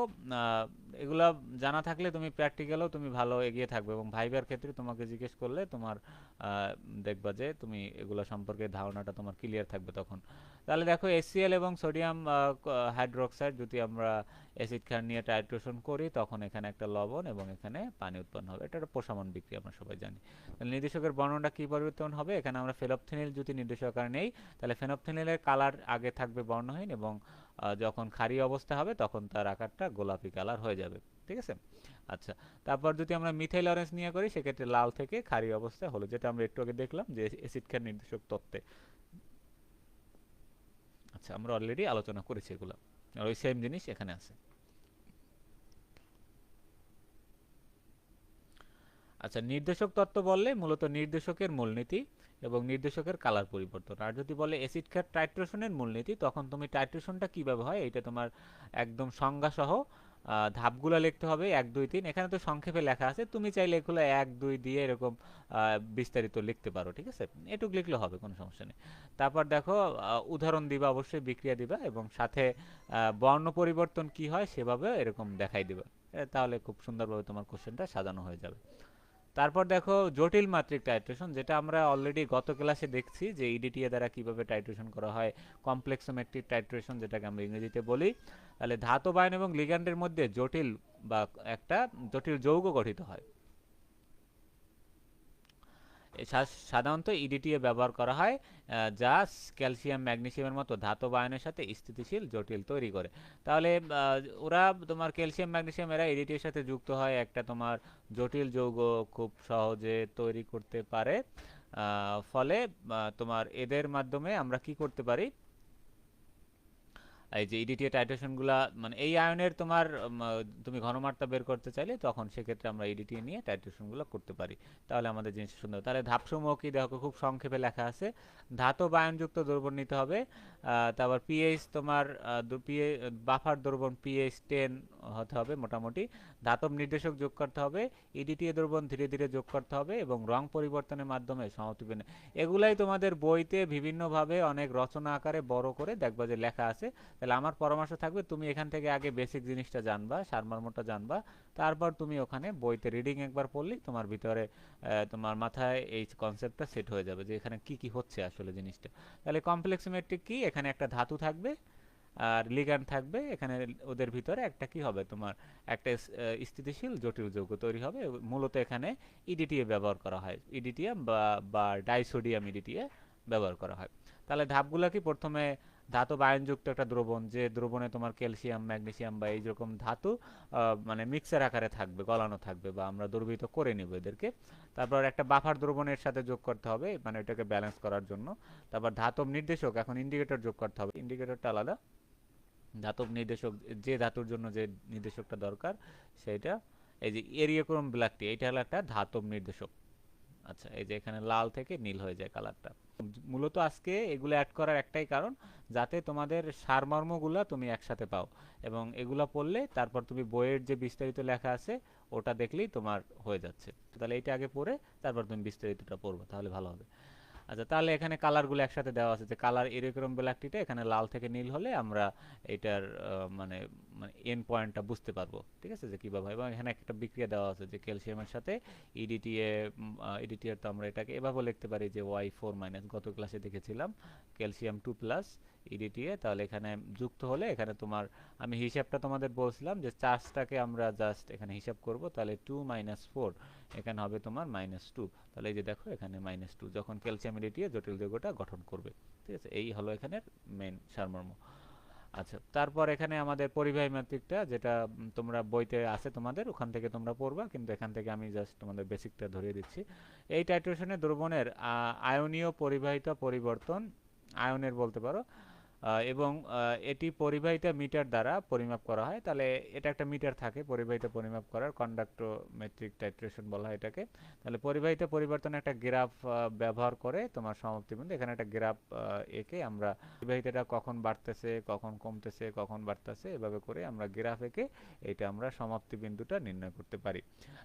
এগুলা জানা থাকলে তুমি প্র্যাকটিক্যালেও তুমি ভালো এগিয়ে থাকবে, এবং ভাইবার ক্ষেত্রে তোমাকে জিজ্ঞেস করলে তোমার দেখবা যে তুমি এগুলো সম্পর্কে ধারণাটা তোমার ক্লিয়ার থাকবে তখন। তাহলে দেখো HCl এবং সোডিয়াম হাইড্রোক্সাইড যদি আমরা অ্যাসিড ক্ষার নিয়ে টাইট্রেশন করি তখন এখানে একটা লবণ এবং এখানে পানি উৎপন্ন হবে, এটা একটা প্রশমন বিক্রিয়া, আমরা সবাই জানি। তাহলে নির্দেশকের বর্ণনাটা কি পরিবর্তন হবে, এখানে আমরা ফেনফথেনিল যদি নির্দেশক আকারে নেই তাহলে ফেনফথেনিলের কালার আগে থাকবে বর্ণহীন, এবং যখন ক্ষারীয় অবস্থা হবে তখন তার আকারটা গোলাপি কালার হয়ে যাবে, ঠিক আছে। আচ্ছা, তারপর যদি আমরা মিথাইল অরেঞ্জ নিয়ে করি সেক্ষেত্রে লাল থেকে ক্ষারীয় অবস্থায় হলো, যেটা আমরা একটু আগে দেখলাম যে অ্যাসিড ক্ষার নির্দেশক তত্ত্বে। আচ্ছা, আমরা অলরেডি আলোচনা করেছি এগুলো, আর ওই সেম জিনিস এখানে আছে। আচ্ছা, নির্দেশক তত্ত্ব বললে মূলত নির্দেশকের মূলনীতি এবং নির্দেশকের কালার পরিবর্তন। আর যদি বলে অ্যাসিড ক্ষার টাইট্রেশনের মূলনীতি তখন তুমি টাইট্রেশনটা কিভাবে হয় এটা তোমার একদম সংজ্ঞা সহ ধাপগুলো লিখতে হবে, 1 2 3। এখানে তো সংক্ষেপে লেখা আছে, তুমি চাইলে এগুলো 1 2 দিয়ে এরকম বিস্তারিত লিখতে পারো, ঠিক আছে। এটুক লিখলে হবে, কোনো সমস্যা নেই। তারপর দেখো উদাহরণ দিবা, অবশ্যই বিক্রিয়া দিবা, এবং সাথে বর্ণ পরিবর্তন কি হয় সেভাবে এরকম দেখাই দিবা। তাহলে খুব সুন্দরভাবে তোমার কোশ্চেনটা সাজানো হয়ে যাবে। তারপর দেখো জটিল মাত্রিক টাইট্রেশন, যেটা আমরা অলরেডি গত ক্লাসে দেখছি যে ইডিটিএ দ্বারা কিভাবে টাইট্রেশন করা হয়, কমপ্লেক্সোমেট্রিক টাইট্রেশন যেটাকে আমরা ইংরেজিতে বলি। তাহলে ধাতব আয়ন এবং লিগ্যান্ডের মধ্যে জটিল বা একটা জটিল যৌগ গঠিত হয়, সাধারণত ইডিটিএ ব্যবহার করা হয়, যা ক্যালসিয়াম ম্যাগনেসিয়ামের মতো ধাতব আয়নের সাথে স্থিতিশীল জটিল তৈরি করে। তাহলে ওরা তোমার ক্যালসিয়াম ম্যাগনেসিয়াম এরা ইডিটি এর সাথে যুক্ত হয়, একটা তোমার জটিল যৌগ খুব সহজে তৈরি করতে পারে। ফলে তোমার এদের মাধ্যমে আমরা কি করতে পারি, এই যে ইডিটিএ টাইট্রেশন গুলা, মানে এই আয়নের তোমার তুমি ঘনমাত্রা বের করতে চাইলে তখন সেক্ষেত্রে আমরা ইডিটিএ নিয়ে টাইট্রেশন গুলো করতে পারি, তাহলে আমাদের জিনিসটা সুন্দর। তাহলে ধাপসমূহ কি দেখো, খুব সংক্ষেপে লেখা আছে। ধাতব আয়নযুক্ত দ্রবণ নিতে হবে, তারপর পিএইচ তোমার বাফার দ্রবণ পিএইচ 10 হতে হবে মোটামুটি। ধাতব নির্দেশক যোগ করতে হবে, ইডিটিএ দ্রবণ ধীরে ধীরে যোগ করতে হবে এবং রং পরিবর্তনের মাধ্যমে সমাপ্তি। এগুলাই তোমাদের বইতে বিভিন্নভাবে অনেক রচনা আকারে বড় করে দেখবা যে লেখা আছে। তাহলে আমার পরামর্শ থাকবে তুমি এখান থেকে আগে বেসিক জিনিসটা জানবা, সারমর্মটা জানবা, তারপর তুমি ওখানে বইতে রিডিং একবার পড়লেই তোমার ভিতরে তোমার মাথায় এই কনসেপ্টটা সেট হয়ে যাবে যে এখানে কি কি হচ্ছে আসলে জিনিসটা। তাহলে কমপ্লেক্সিমেট্রিক কি, এখানে একটা ধাতু থাকবে আর লিগ্যান্ড থাকবে, এখানে ওদের ভিতরে একটা কি হবে তোমার, একটা স্থিতিশীল জটিল যৌগ তৈরি হবে। মূলত এখানে ইডিটিএ ব্যবহার করা হয়, ইডিটিএ বা ডাইসোডিয়াম ইডিটিএ ব্যবহার করা হয়। তাহলে ধাপগুলো কি, প্রথমে ধাতব আয়নযুক্ত একটা দ্রবণ, যে দ্রবণে তোমার ক্যালসিয়াম ম্যাগনেসিয়াম বা এই রকম ধাতু মানে মিক্সার আকারে থাকবে, গলানো থাকবে, বা আমরা দ্রবীভূত করে নিব এদেরকে। তারপর একটা বাফার দ্রবণের সাথে যোগ করতে হবে, মানে এটাকে ব্যালেন্স করার জন্য। তারপর ধাতব নির্দেশক, এখন ইন্ডিকেটর যোগ করতে হবে, ইন্ডিকেটরটা আলাদা। ধাতব নির্দেশক, যে ধাতুর জন্য যে নির্দেশকটা দরকার সেটা, এই যে এরিওক্রোম ব্ল্যাকটি, এটা হলো একটা ধাতব নির্দেশক। আচ্ছা, এই যে এখানে লাল থেকে নীল হয়ে যায় কালারটা। মূলত আজকে এগুলো অ্যাড করার একটাই কারণ, যাতে তোমাদের সারমর্মগুলো তুমি একসাথে পাও, এবং এগুলো পড়লে তারপর তুমি বইয়ের যে বিস্তারিত লেখা আছে ওটা দেখলেই তোমার হয়ে যাচ্ছে। তাহলে এইটা আগে পড়ে তারপর তুমি বিস্তারিতটা পড়বে, তাহলে ভালো হবে। আচ্ছা, তাহলে এখানে কালারগুলো একসাথে দেওয়া আছে, যে কালার এরকম ব্ল্যাকটিটা এখানে লাল থেকে নীল হলে আমরা এটার মানে মানে এন পয়েন্টটা বুঝতে পারবো, ঠিক আছে, যে কীভাবে। এবং এখানে একটা বিক্রিয়া দেওয়া আছে যে ক্যালসিয়ামের সাথে ইডিটিএ, ইডিটিএর তো আমরা এটাকে এভাবে লিখতে পারি যে Y4-, গত ক্লাসে দেখেছিলাম ক্যালসিয়াম 2+ ইডিটিএ। তাহলে এখানে যুক্ত হলে এখানে তোমার, আমি হিসাবটা তোমাদের বলছিলাম যে চার্জটাকে আমরা জাস্ট এখানে হিসাব করব, তাহলে 2-4 এখানে হবে তোমার -2। তাহলে এই যে দেখো এখানে -2 যখন ক্যালসিয়াম ইডিটিএ জটিল যৌগটা গঠন করবে, ঠিক আছে। এই হলো এখানের মেইন সারমর্ম। আচ্ছা, তারপর এখানে আমাদের পরিবাহী মাত্রিকটা, যেটা তোমরা বইতে আছে তোমাদের, ওখান থেকে তোমরা পড়বা, কিন্তু এখান থেকে আমি জাস্ট তোমাদের বেসিকটা ধরিয়ে দিচ্ছি। এই টাইট্রেশনে দ্রবণের আয়নীয় পরিবাহিতা পরিবর্তন, আয়নের বলতে পারো, এবং এটি পরিবাহিতা মিটার দ্বারা পরিমাপ করা হয়। তাহলে এটা একটা মিটার থাকে পরিবাহিতা পরিমাপ করার, কন্ডাক্টোমেট্রিক টাইট্রেশন বলা হয় এটাকে। তাহলে পরিবাহিতা পরিবর্তনে একটা গ্রাফ ব্যবহার করে তোমার সমাপ্তি বিন্দু, এখানে একটা গ্রাফ এঁকে আমরা পরিবাহিতাটা কখন বাড়তেছে কখন কমতেছে কখন বাড়তেছে এভাবে করে আমরা গ্রাফ এঁকে এটা আমরা সমাপ্তি বিন্দুটা নির্ণয় করতে পারি।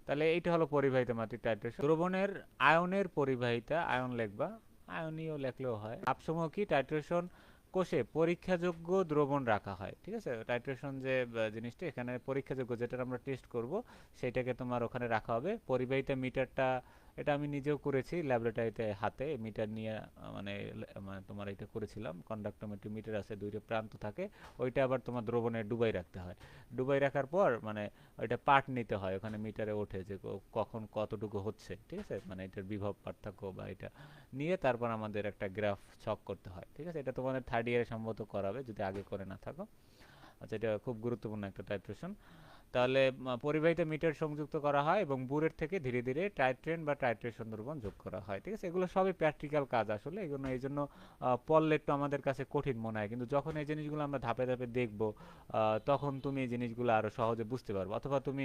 তাহলে এইটা হলো পরিবাহিতা মাত্রিক টাইট্রেশন। দ্রবণের আয়নের পরিবাহিতা, আয়ন লিখবা, আয়নীয় লেখলেও হয়। আপসমূহ কি, টাইট্রেশন কোষে পরীক্ষাযোগ্য দ্রবণ রাখা হয়, ঠিক আছে। টাইট্রেশন যে জিনিসটা এখানে পরীক্ষাযোগ্য, যেটা আমরা টেস্ট করব সেটাকে তোমার ওখানে রাখা হবে। পরিবাহিতা মিটারটা, এটা আমি নিজেও করেছি ল্যাবরেটরিতে, হাতে মিটার নিয়ে মানে মানে তোমার এটা করেছিলাম। কন্ডাক্টোমেট্রি মিটার আছে, দুইটা প্রান্ত থাকে, ওইটা আবার তোমার দ্রবণে ডুবাই রাখতে হয়। ডুবাই রাখার পর মানে ওইটা পার্ট নিতে হয়, ওখানে মিটারে ওঠে যে কখন কতটুকু হচ্ছে, ঠিক আছে, মানে এটার বিভব পার্থক্য বা এটা নিয়ে তারপর আমাদের একটা গ্রাফ ছক করতে হয়, ঠিক আছে। এটা তোমাদের থার্ড ইয়ারে সম্ভবত করাবে যদি আগে করে না থাকো। আচ্ছা, এটা খুব গুরুত্বপূর্ণ একটা টাইট্রেশন। তাহলে পরিবাহিতা মিটার সংযুক্ত করা হয় এবং বুরের থেকে ধীরে ধীরে টাইট্রেন বা টাইট্রেশন দ্রবণ যোগ করা হয়, ঠিক আছে। এগুলো সবই প্র্যাকটিক্যাল কাজ আসলে, এগুলো এই জন্য পড়লে একটু আমাদের কাছে কঠিন মনে হয়, কিন্তু যখন এই জিনিসগুলো আমরা ধাপে ধাপে দেখব তখন তুমি এই জিনিসগুলো আরো সহজে বুঝতে পারবে। অথবা তুমি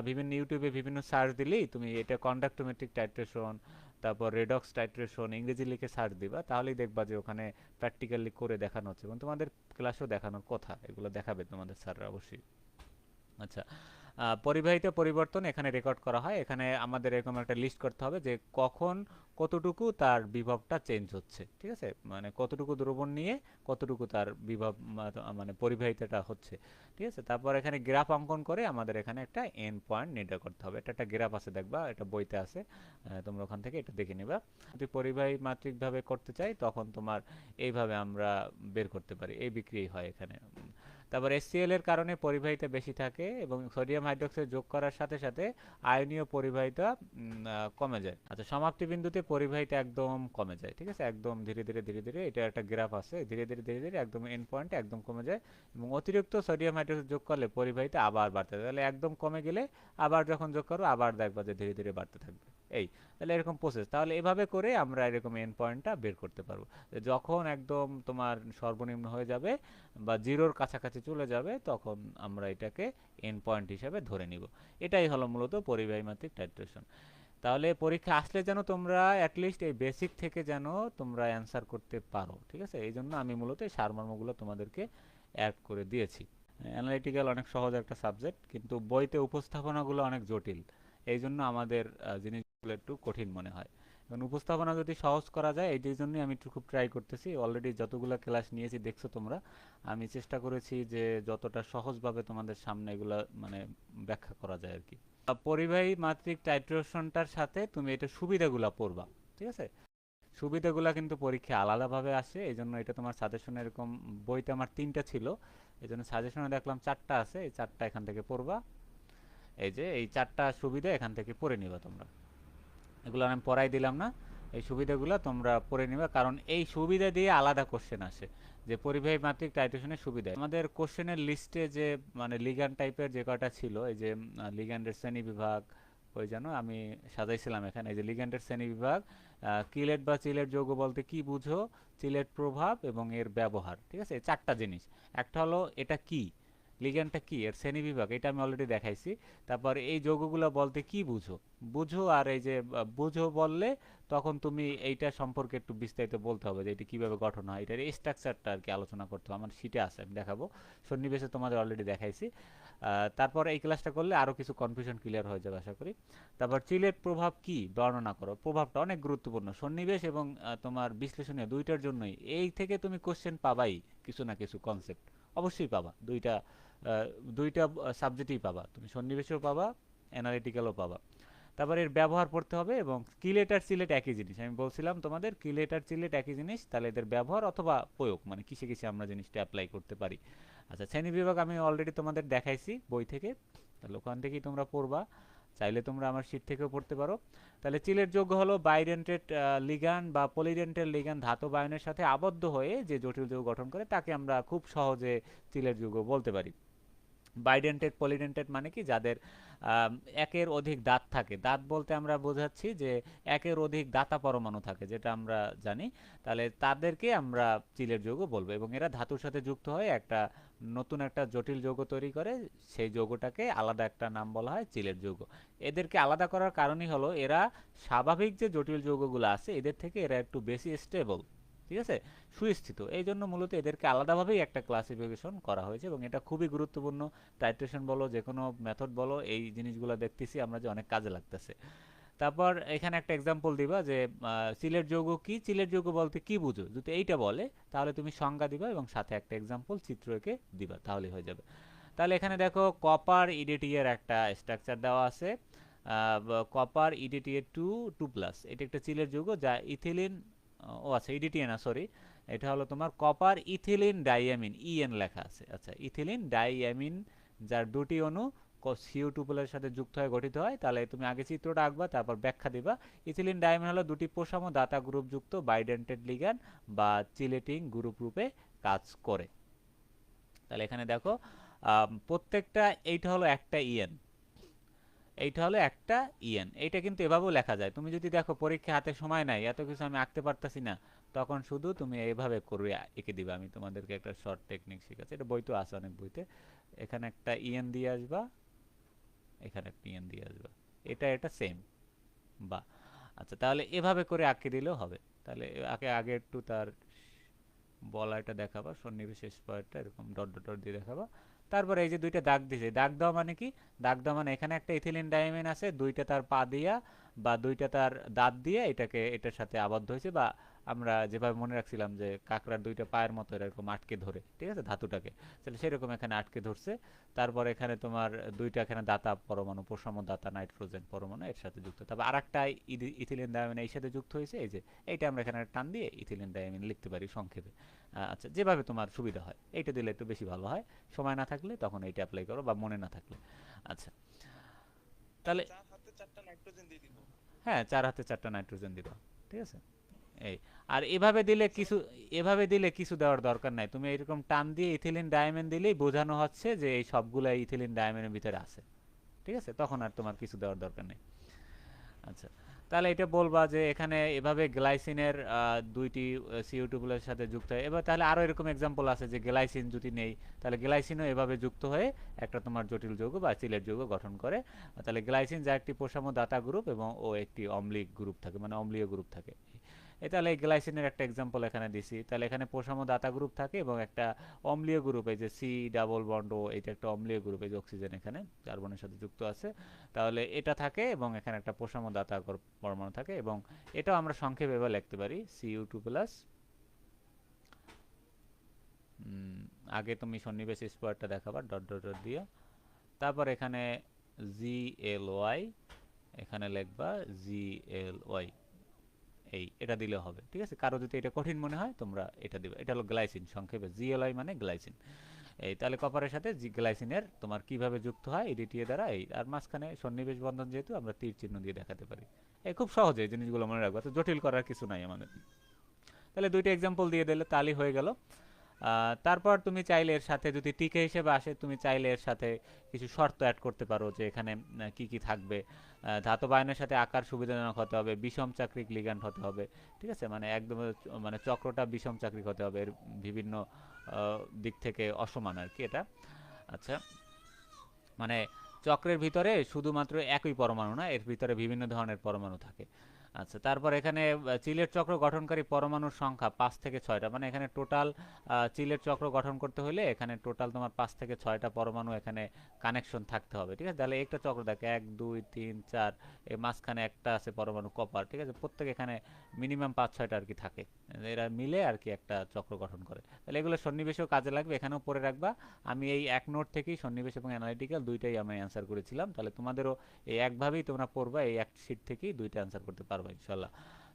বিভিন্ন ইউটিউবে বিভিন্ন সার্চ দিলেই তুমি এটা কন্ডাক্টোমেট্রিক টাইট্রেশন, তারপর রেডক্স টাইট্রেশন ইংরেজি লিখে সার্চ দিবা, তাহলেই দেখবা যে ওখানে প্র্যাকটিক্যালি করে দেখানো হচ্ছে, এবং তোমাদের ক্লাসেও দেখানোর কথা, এগুলো দেখাবে তোমাদের স্যাররা অবশ্যই। আচ্ছা, পরিবাহিত পরিবর্তন এখানে রেকর্ড করা হয়। এখানে আমাদের এরকম একটা লিস্ট করতে হবে যে কখন কতটুকু তার বিভবটা চেঞ্জ হচ্ছে, ঠিক আছে, মানে কতটুকু দ্রবণ নিয়ে কতটুকু তার বিভব মানে পরিবাহিতাটা হচ্ছে, ঠিক আছে। তারপর এখানে গ্রাফ অঙ্কন করে আমাদের এখানে একটা এন্ড পয়েন্ট নির্ণয় করতে হবে। এটা একটা গ্রাফ আছে, দেখবা এটা বইতে আছে, তোমরা ওখান থেকে এটা দেখে নিবা। যদি পরিবাহী মাত্রিকভাবে করতে চাই তখন তোমার এইভাবে আমরা বের করতে পারি, এই বিক্রিয়াই হয় এখানে। তারপর HCl এর কারণে পরিবাহিতা বেশি থাকে এবং সোডিয়াম হাইড্রোক্সাইড যোগ করার সাথে সাথে আয়নীয় পরিবাহিতা কমে যায়। আচ্ছা, সমাপ্তি বিন্দুতে পরিবাহিতা একদম কমে যায়, ঠিক আছে, একদম ধীরে ধীরে ধীরে ধীরে, এটা একটা গ্রাফ আছে, ধীরে ধীরে ধীরে ধীরে একদম এন্ড পয়েন্টে একদম কমে যায়। এবং অতিরিক্ত সোডিয়াম হাইড্রোক্সাইড যোগ করলে পরিবাহিতা আবার বাড়তে থাকে, তাহলে একদম কমে গেলে আবার যখন যোগ করো আবার দেখবা যে ধীরে ধীরে বাড়তে থাকবে। এই, তাহলে এরকম প্রসেস, তাহলে এভাবে করে আমরা এরকম এন্ড পয়েন্টটা বের করতে পারবো। যখন একদম তোমার সর্বনিম্ন হয়ে যাবে বা জিরোর কাছাকাছি চলে যাবে তখন আমরা এটাকে এন্ড পয়েন্ট হিসাবে ধরে নিব। এটাই হলো মূলত পরিবাহী মাত্রিক টাইট্রেশন। তাহলে পরীক্ষা আসলে যেন তোমরা অ্যাটলিস্ট এই বেসিক থেকে যেন তোমরা অ্যান্সার করতে পারো, ঠিক আছে, এই জন্য আমি মূলত এই সারমর্মগুলো তোমাদেরকে অ্যাড করে দিয়েছি। অ্যানালিটিক্যাল অনেক সহজ একটা সাবজেক্ট, কিন্তু বইতে উপস্থাপনাগুলো অনেক জটিল, এই জন্য আমাদের জিনিসগুলো একটু কঠিন মনে হয়। এবং উপস্থাপনা যদি সহজ করা যায়, এই জন্যই আমি একটু খুব ট্রাই করতেছি। অলরেডি যতগুলো ক্লাস নিয়েছি দেখছো তোমরা, আমি চেষ্টা করেছি যে যতটা সহজভাবে তোমাদের সামনে এগুলা মানে ব্যাখ্যা করা যায় আর কি। পরিবাহী মাত্রিক টাইট্রেশনটার সাথে তুমি এটা সুবিধাগুলা পড়বা, ঠিক আছে। সুবিধাগুলা কিন্তু পরীক্ষা আলাদাভাবে আসে, এই জন্য এটা তোমার সাজেশনে এরকম, বইতে আমার 3টা ছিল, এই জন্য সাজেশনে দেখলাম 4টা আছে, এই 4টা এখান থেকে পড়বা। এই যে এই 4টা সুবিধা এখান থেকে পড়ে নিবা তোমরা, এগুলো আমি পড়াই দিলাম না, এই সুবিধাগুলো তোমরা পড়ে নিবা, কারণ এই সুবিধা দিয়ে আলাদা কোশ্চেন আসে, যে পরিবাহী মাত্রিক টাইট্রেশনের সুবিধা। আমাদের কোশ্চেনের লিস্টে যে মানে লিগ্যান্ড টাইপের যে কয়টা ছিল, এই যে লিগ্যান্ডের শ্রেণী বিভাগ, ওই যেন আমি সাজাইছিলাম এখানে, এই যে লিগ্যান্ডের শ্রেণী বিভাগ, কিলেট বা চিলেট যৌগ বলতে কি বুঝো, চিলেট প্রভাব এবং এর ব্যবহার, ঠিক আছে, এই 4টা জিনিস। একটা হলো এটা কি, লিগ্যান্ডটা কি, এর শ্রেণীবিভাগ, এটা আমি অলরেডি দেখাইছি। তারপর এই যৌগগুলো বলতে কি বুঝো, বুঝো, আর এই যে বুঝো বললে তখন তুমি এইটা সম্পর্কে একটু বিস্তারিত বলতে হবে যে এটা কিভাবে গঠন হয়, এটার এই স্ট্রাকচারটা আর কি আলোচনা করতে হবে। আমার শিটে আছে, আমি দেখাবো, সন্নিবেশে তোমাদের অলরেডি দেখাইছি। তারপর এই ক্লাসটা করলে আরও কিছু কনফিউশন ক্লিয়ার হয়ে যাবে আশা করি। তারপর চিলের প্রভাব কি বর্ণনা করো, প্রভাবটা অনেক গুরুত্বপূর্ণ, সন্নিবেশ এবং তোমার বিশ্লেষণীয় দুইটার জন্যই এই থেকে তুমি কোশ্চেন পাবাই, কিছু না কিছু কনসেপ্ট অবশ্যই পাবা, দুইটা সাবজেক্টেই পাবা, তুমি সন্নিবেশেও পাবা, অ্যানালিটিক্যালও পাবা। তারপর এর ব্যবহার পড়তে হবে, এবং কিলেট আর চিলেট একই জিনিস, আমি বলছিলাম তোমাদের কিলেট আর চিলেট একই জিনিস, তাহলে এদের ব্যবহার অথবা প্রয়োগ মানে কিসে কিসে আমরা জিনিসটা অ্যাপ্লাই করতে পারি। আচ্ছা, শ্রেণী বিভাগ আমি অলরেডি তোমাদের দেখাইছি বই থেকে, তাহলে ওখান থেকেই তোমরা পড়বা, চাইলে তোমরা আমার শীট থেকেও পড়তে পারো। তাহলে চিলের যোগ্য হলো বাইডেন্টেড লিগান বা পলিডেন্টেড লিগান ধাতব আয়নের সাথে আবদ্ধ হয়ে যে জটিল যৌগ গঠন করে তাকে আমরা খুব সহজে চিলের যৌগ বলতে পারি। বাইডেন্টেড পলিডেন্টেড মানে কি, যাদের একের অধিক দাঁত থাকে, দাঁত বলতে আমরা বোঝাচ্ছি যে একের অধিক দাতা পরমাণু থাকে, যেটা আমরা জানি, তাহলে তাদেরকে আমরা চিলের যৌগ বলবো, এবং এরা ধাতুর সাথে যুক্ত হয়ে একটা নতুন একটা জটিল যৌগ তৈরি করে, সেই যৌগটাকে আলাদা একটা নাম বলা হয় চিলের যৌগ। এদেরকে আলাদা করার কারণই হলো এরা স্বাভাবিক যে জটিল যৌগগুলো আছে এদের থেকে এরা একটু বেশি স্টেবল, ঠিক আছে, সুস্থিত, এই জন্য মূলত এদেরকে আলাদাভাবেই একটা ক্লাসিফিকেশন করা হয়েছে, এবং এটা খুবই গুরুত্বপূর্ণ। টাইট্রেশন বলো, যে কোনো মেথড বলো, এই জিনিসগুলো দেখতেছি আমরা যে অনেক কাজে লাগতেছে। তারপর এখানে একটা এক্সাম্পল দিবা যে চিলের যৌগ কি, চিলের যৌগ বলতে কি বুঝো, যদি এইটা বলে তাহলে তুমি সংজ্ঞা দিবা এবং সাথে একটা এক্সাম্পল চিত্র এঁকে দিবা, তাহলে হয়ে যাবে। তাহলে এখানে দেখো কপার ইডিটি এর একটা স্ট্রাকচার দেওয়া আছে, কপার ইডিটি এর 2+, এটা একটা চিলের যৌগ যা ইথিলিন, ও আচ্ছা ইডিটিএ না সরি, এটা হলো তোমার কপার ইথিলিন ডাইয়ামিন, ইএন লেখা আছে, আচ্ছা ইথিলিন ডাইয়ামিন, যার দুটি অণু CO2 এর সাথে যুক্ত হয়ে গঠিত হয়। তাহলে তুমি আগে চিত্রটা আঁকবা, তারপর ব্যাখ্যা দিবা। ইথিলিন ডাইয়ামিন হলো দুটি প্রসাম্য দাতা গ্রুপ যুক্ত বাইডেন্টেড লিগ্যান্ড বা চিলেটিং গ্রুপ রূপে কাজ করে। তাহলে এখানে দেখো প্রত্যেকটা, এইটা হলো একটা ইএন, এইটা হলো একটা ইএন, এইটা কিন্তু এভাবেও লেখা যায়। তুমি যদি দেখো পরীক্ষা হাতে সময় নাই, এত কিছু আমি আঁকতে পারতাছি না, তখন শুধু তুমি এইভাবে করবে, এঁকে দিবা। আমি তোমাদেরকে একটা শর্ট টেকনিক শিখাচ্ছি, এটা বই তো আছে অনেক বইতে। এখানে একটা ইএন দিয়ে আসবা, এখানে একটা ইএন দিয়ে আসবা, এটা সেম বা, আচ্ছা তাহলে এভাবে করে আঁকে দিলেও হবে। তাহলে আগে আগে একটু তার বলাটা দেখাবা, সন্নিবেশ স্পয়টা এরকম ডট ডট ডট দিয়ে দেখাবা। তারপরে এই যে দুইটা দাগ দিছে, দাগ দেওয়া মানে কি, দাগ দেওয়া মানে এখানে একটা ইথিলিন ডাইমিন আছে, দুইটা তার পা দিয়া বা দুইটা তার দাঁত দিয়ে এটাকে এটার সাথে আবদ্ধ হয়েছে বা আমরা যেভাবে মনে রাখছিলাম যে কাঁকড়ার দুইটা পায়ের মতো এরকম আটকে ধরে, ঠিক আছে, ধাতুটাকে, তাহলে সেরকম এখানে আটকে ধরছে। তারপর এখানে তোমার দুইটা এখানে দাতা পরমাণু, প্রশাম্য দাতা নাইট্রোজেন পরমাণু এর সাথে যুক্ত। তারপর আরেকটা ইথিলিন ডায়ামিন এই সাথে যুক্ত হয়েছে, এই যে এইটা আমরা এখানে টান দিয়ে ইথিলিন ডায়ামিন লিখতে পারি সংক্ষেপে। আচ্ছা, যেভাবে তোমার সুবিধা হয়, এইটা দিলে একটু বেশি ভালো হয়। সময় না থাকলে তখন এইটা অ্যাপ্লাই করো, বা মনে না থাকলে। আচ্ছা, মানে তাহলে 4 হাতে 4টা নাইট্রোজেন দিয়ে দিব। হ্যাঁ, 4 হাতে 4টা নাইট্রোজেন দিবা, ঠিক আছে। এই আর এভাবে দিলে আচ্ছা। কিছু, এভাবে দিলে কিছু দেওয়ার দরকার নাই, তুমি এরকম টান দিয়ে ইথিলিন ডায়ামিন দিলেই বোঝানো হচ্ছে যে এই সবগুলা ইথিলিন ডায়ামিনের ভিতরে আছে, ঠিক আছে, তখন আর তোমার কিছু দেওয়ার দরকার নেই। আচ্ছা, তাহলে এটা বলবা যে এখানে এভাবে গ্লাইসিনের দুইটি CO2 সাথে যুক্ত হয়। এবার তাহলে আরো এরকম এক্সাম্পল আছে যে গ্লাইসিন যদি নেই, তাহলে গ্লাইসিনও এভাবে যুক্ত হয়ে একটা তোমার জটিল যৌগ বা চিলের যৌগ গঠন করে। তাহলে গ্লাইসিন যা একটি প্রশাম্য দাতা গ্রুপ এবং ও একটি অম্লিক গ্রুপ থাকে, মানে অম্লীয় গ্রুপ থাকে। তাহলে এই গ্লাইসিনের একটা এক্সাম্পল এখানে দিছি। তাহলে এখানে প্রশাম্য দাতা গ্রুপ থাকে এবং একটা অম্লীয় গ্রুপ, এই যে সি ডাবল বন্ড ও, এটা একটা অম্লীয় গ্রুপ, এই যে অক্সিজেন এখানে কার্বনের সাথে যুক্ত আছে। তাহলে এটা থাকে এবং এখানে একটা প্রশাম্য দাতা পরমাণু থাকে, এবং এটাও আমরা সংক্ষেপে এবার লিখতে পারি Cu2+। আগে তুমি সন্নিবেশ স্পটটা দেখাবা ডট ডট ডট দিয়ে, তারপর এখানে Gly, এখানে লিখবা Gly, এটা দিলে হবে, ঠিক আছে। কারো যদি এটা কঠিন মনে হয় তোমরা এটা দিবে। এটা হলো গ্লাইসিন, সংক্ষেপে Gly মানে গ্লাইসিন। তাহলে কপারের সাথে গ্লাইসিনের তোমার কিভাবে যুক্ত হয় EDTA দ্বারা, আর মাঝখানে সন্নিবেশ বন্ধন যেহেতু আমরা তীর চিহ্ন দিয়ে দেখাতে পারি। খুব সহজে এই জিনিসগুলো মনে রাখবা, তো জটিল করার কিছু নাই আমাদের। তাহলে দুইটা এক্সাম্পল দিয়ে দিলে তাহলেই হয়ে গেল। তারপর তুমি চাইলে এর সাথে যদি টিকে হিসেবে আসে, তুমি চাইলে এর সাথে কিছু শর্ত অ্যাড করতে পারো যে এখানে কি কি থাকবে। ধাতব আয়নের সাথে আকার সুবিধাজনক হতে হবে, বিষম চাকরিক লিগ্যান্ড হতে হবে, ঠিক আছে, মানে একদম মানে চক্রটা বিষম চাকরিক হতে হবে, এর বিভিন্ন দিক থেকে অসমান আর কি এটা। আচ্ছা, মানে চক্রের ভিতরে শুধুমাত্র একই পরমাণু না, এর ভিতরে বিভিন্ন ধরনের পরমাণু থাকে। আচ্ছা, তারপর এখানে চিলের চক্র গঠনকারী পরমাণুর সংখ্যা 5 থেকে 6টা, মানে এখানে টোটাল চিলের চক্র গঠন করতে হলে এখানে টোটাল তোমার 5 থেকে 6টা পরমাণু এখানে কানেকশন থাকতে হবে, ঠিক আছে। তাহলে একটা চক্র দেখে 1 2 3 4, এই মাঝখানে একটা আছে পরমাণু কপার, ঠিক আছে, প্রত্যেক এখানে মিনিমাম 5 6টা আর কি থাকে, এরা মিলে আর কি একটা চক্র গঠন করে। তাহলে এগুলো সন্নিবেশেও কাজে লাগবে, এখানেও পড়ে রাখবা। আমি এই এক নোট থেকেই সন্নিবেশ এবং অ্যানালিটিক্যাল দুইটাই আমি অ্যান্সার করেছিলাম, তাহলে তোমাদেরও এই একভাবেই তোমরা পড়বা, এই এক শিট থেকেই দুইটা অ্যান্সার করতে পারবা ইনশাল্লাহ।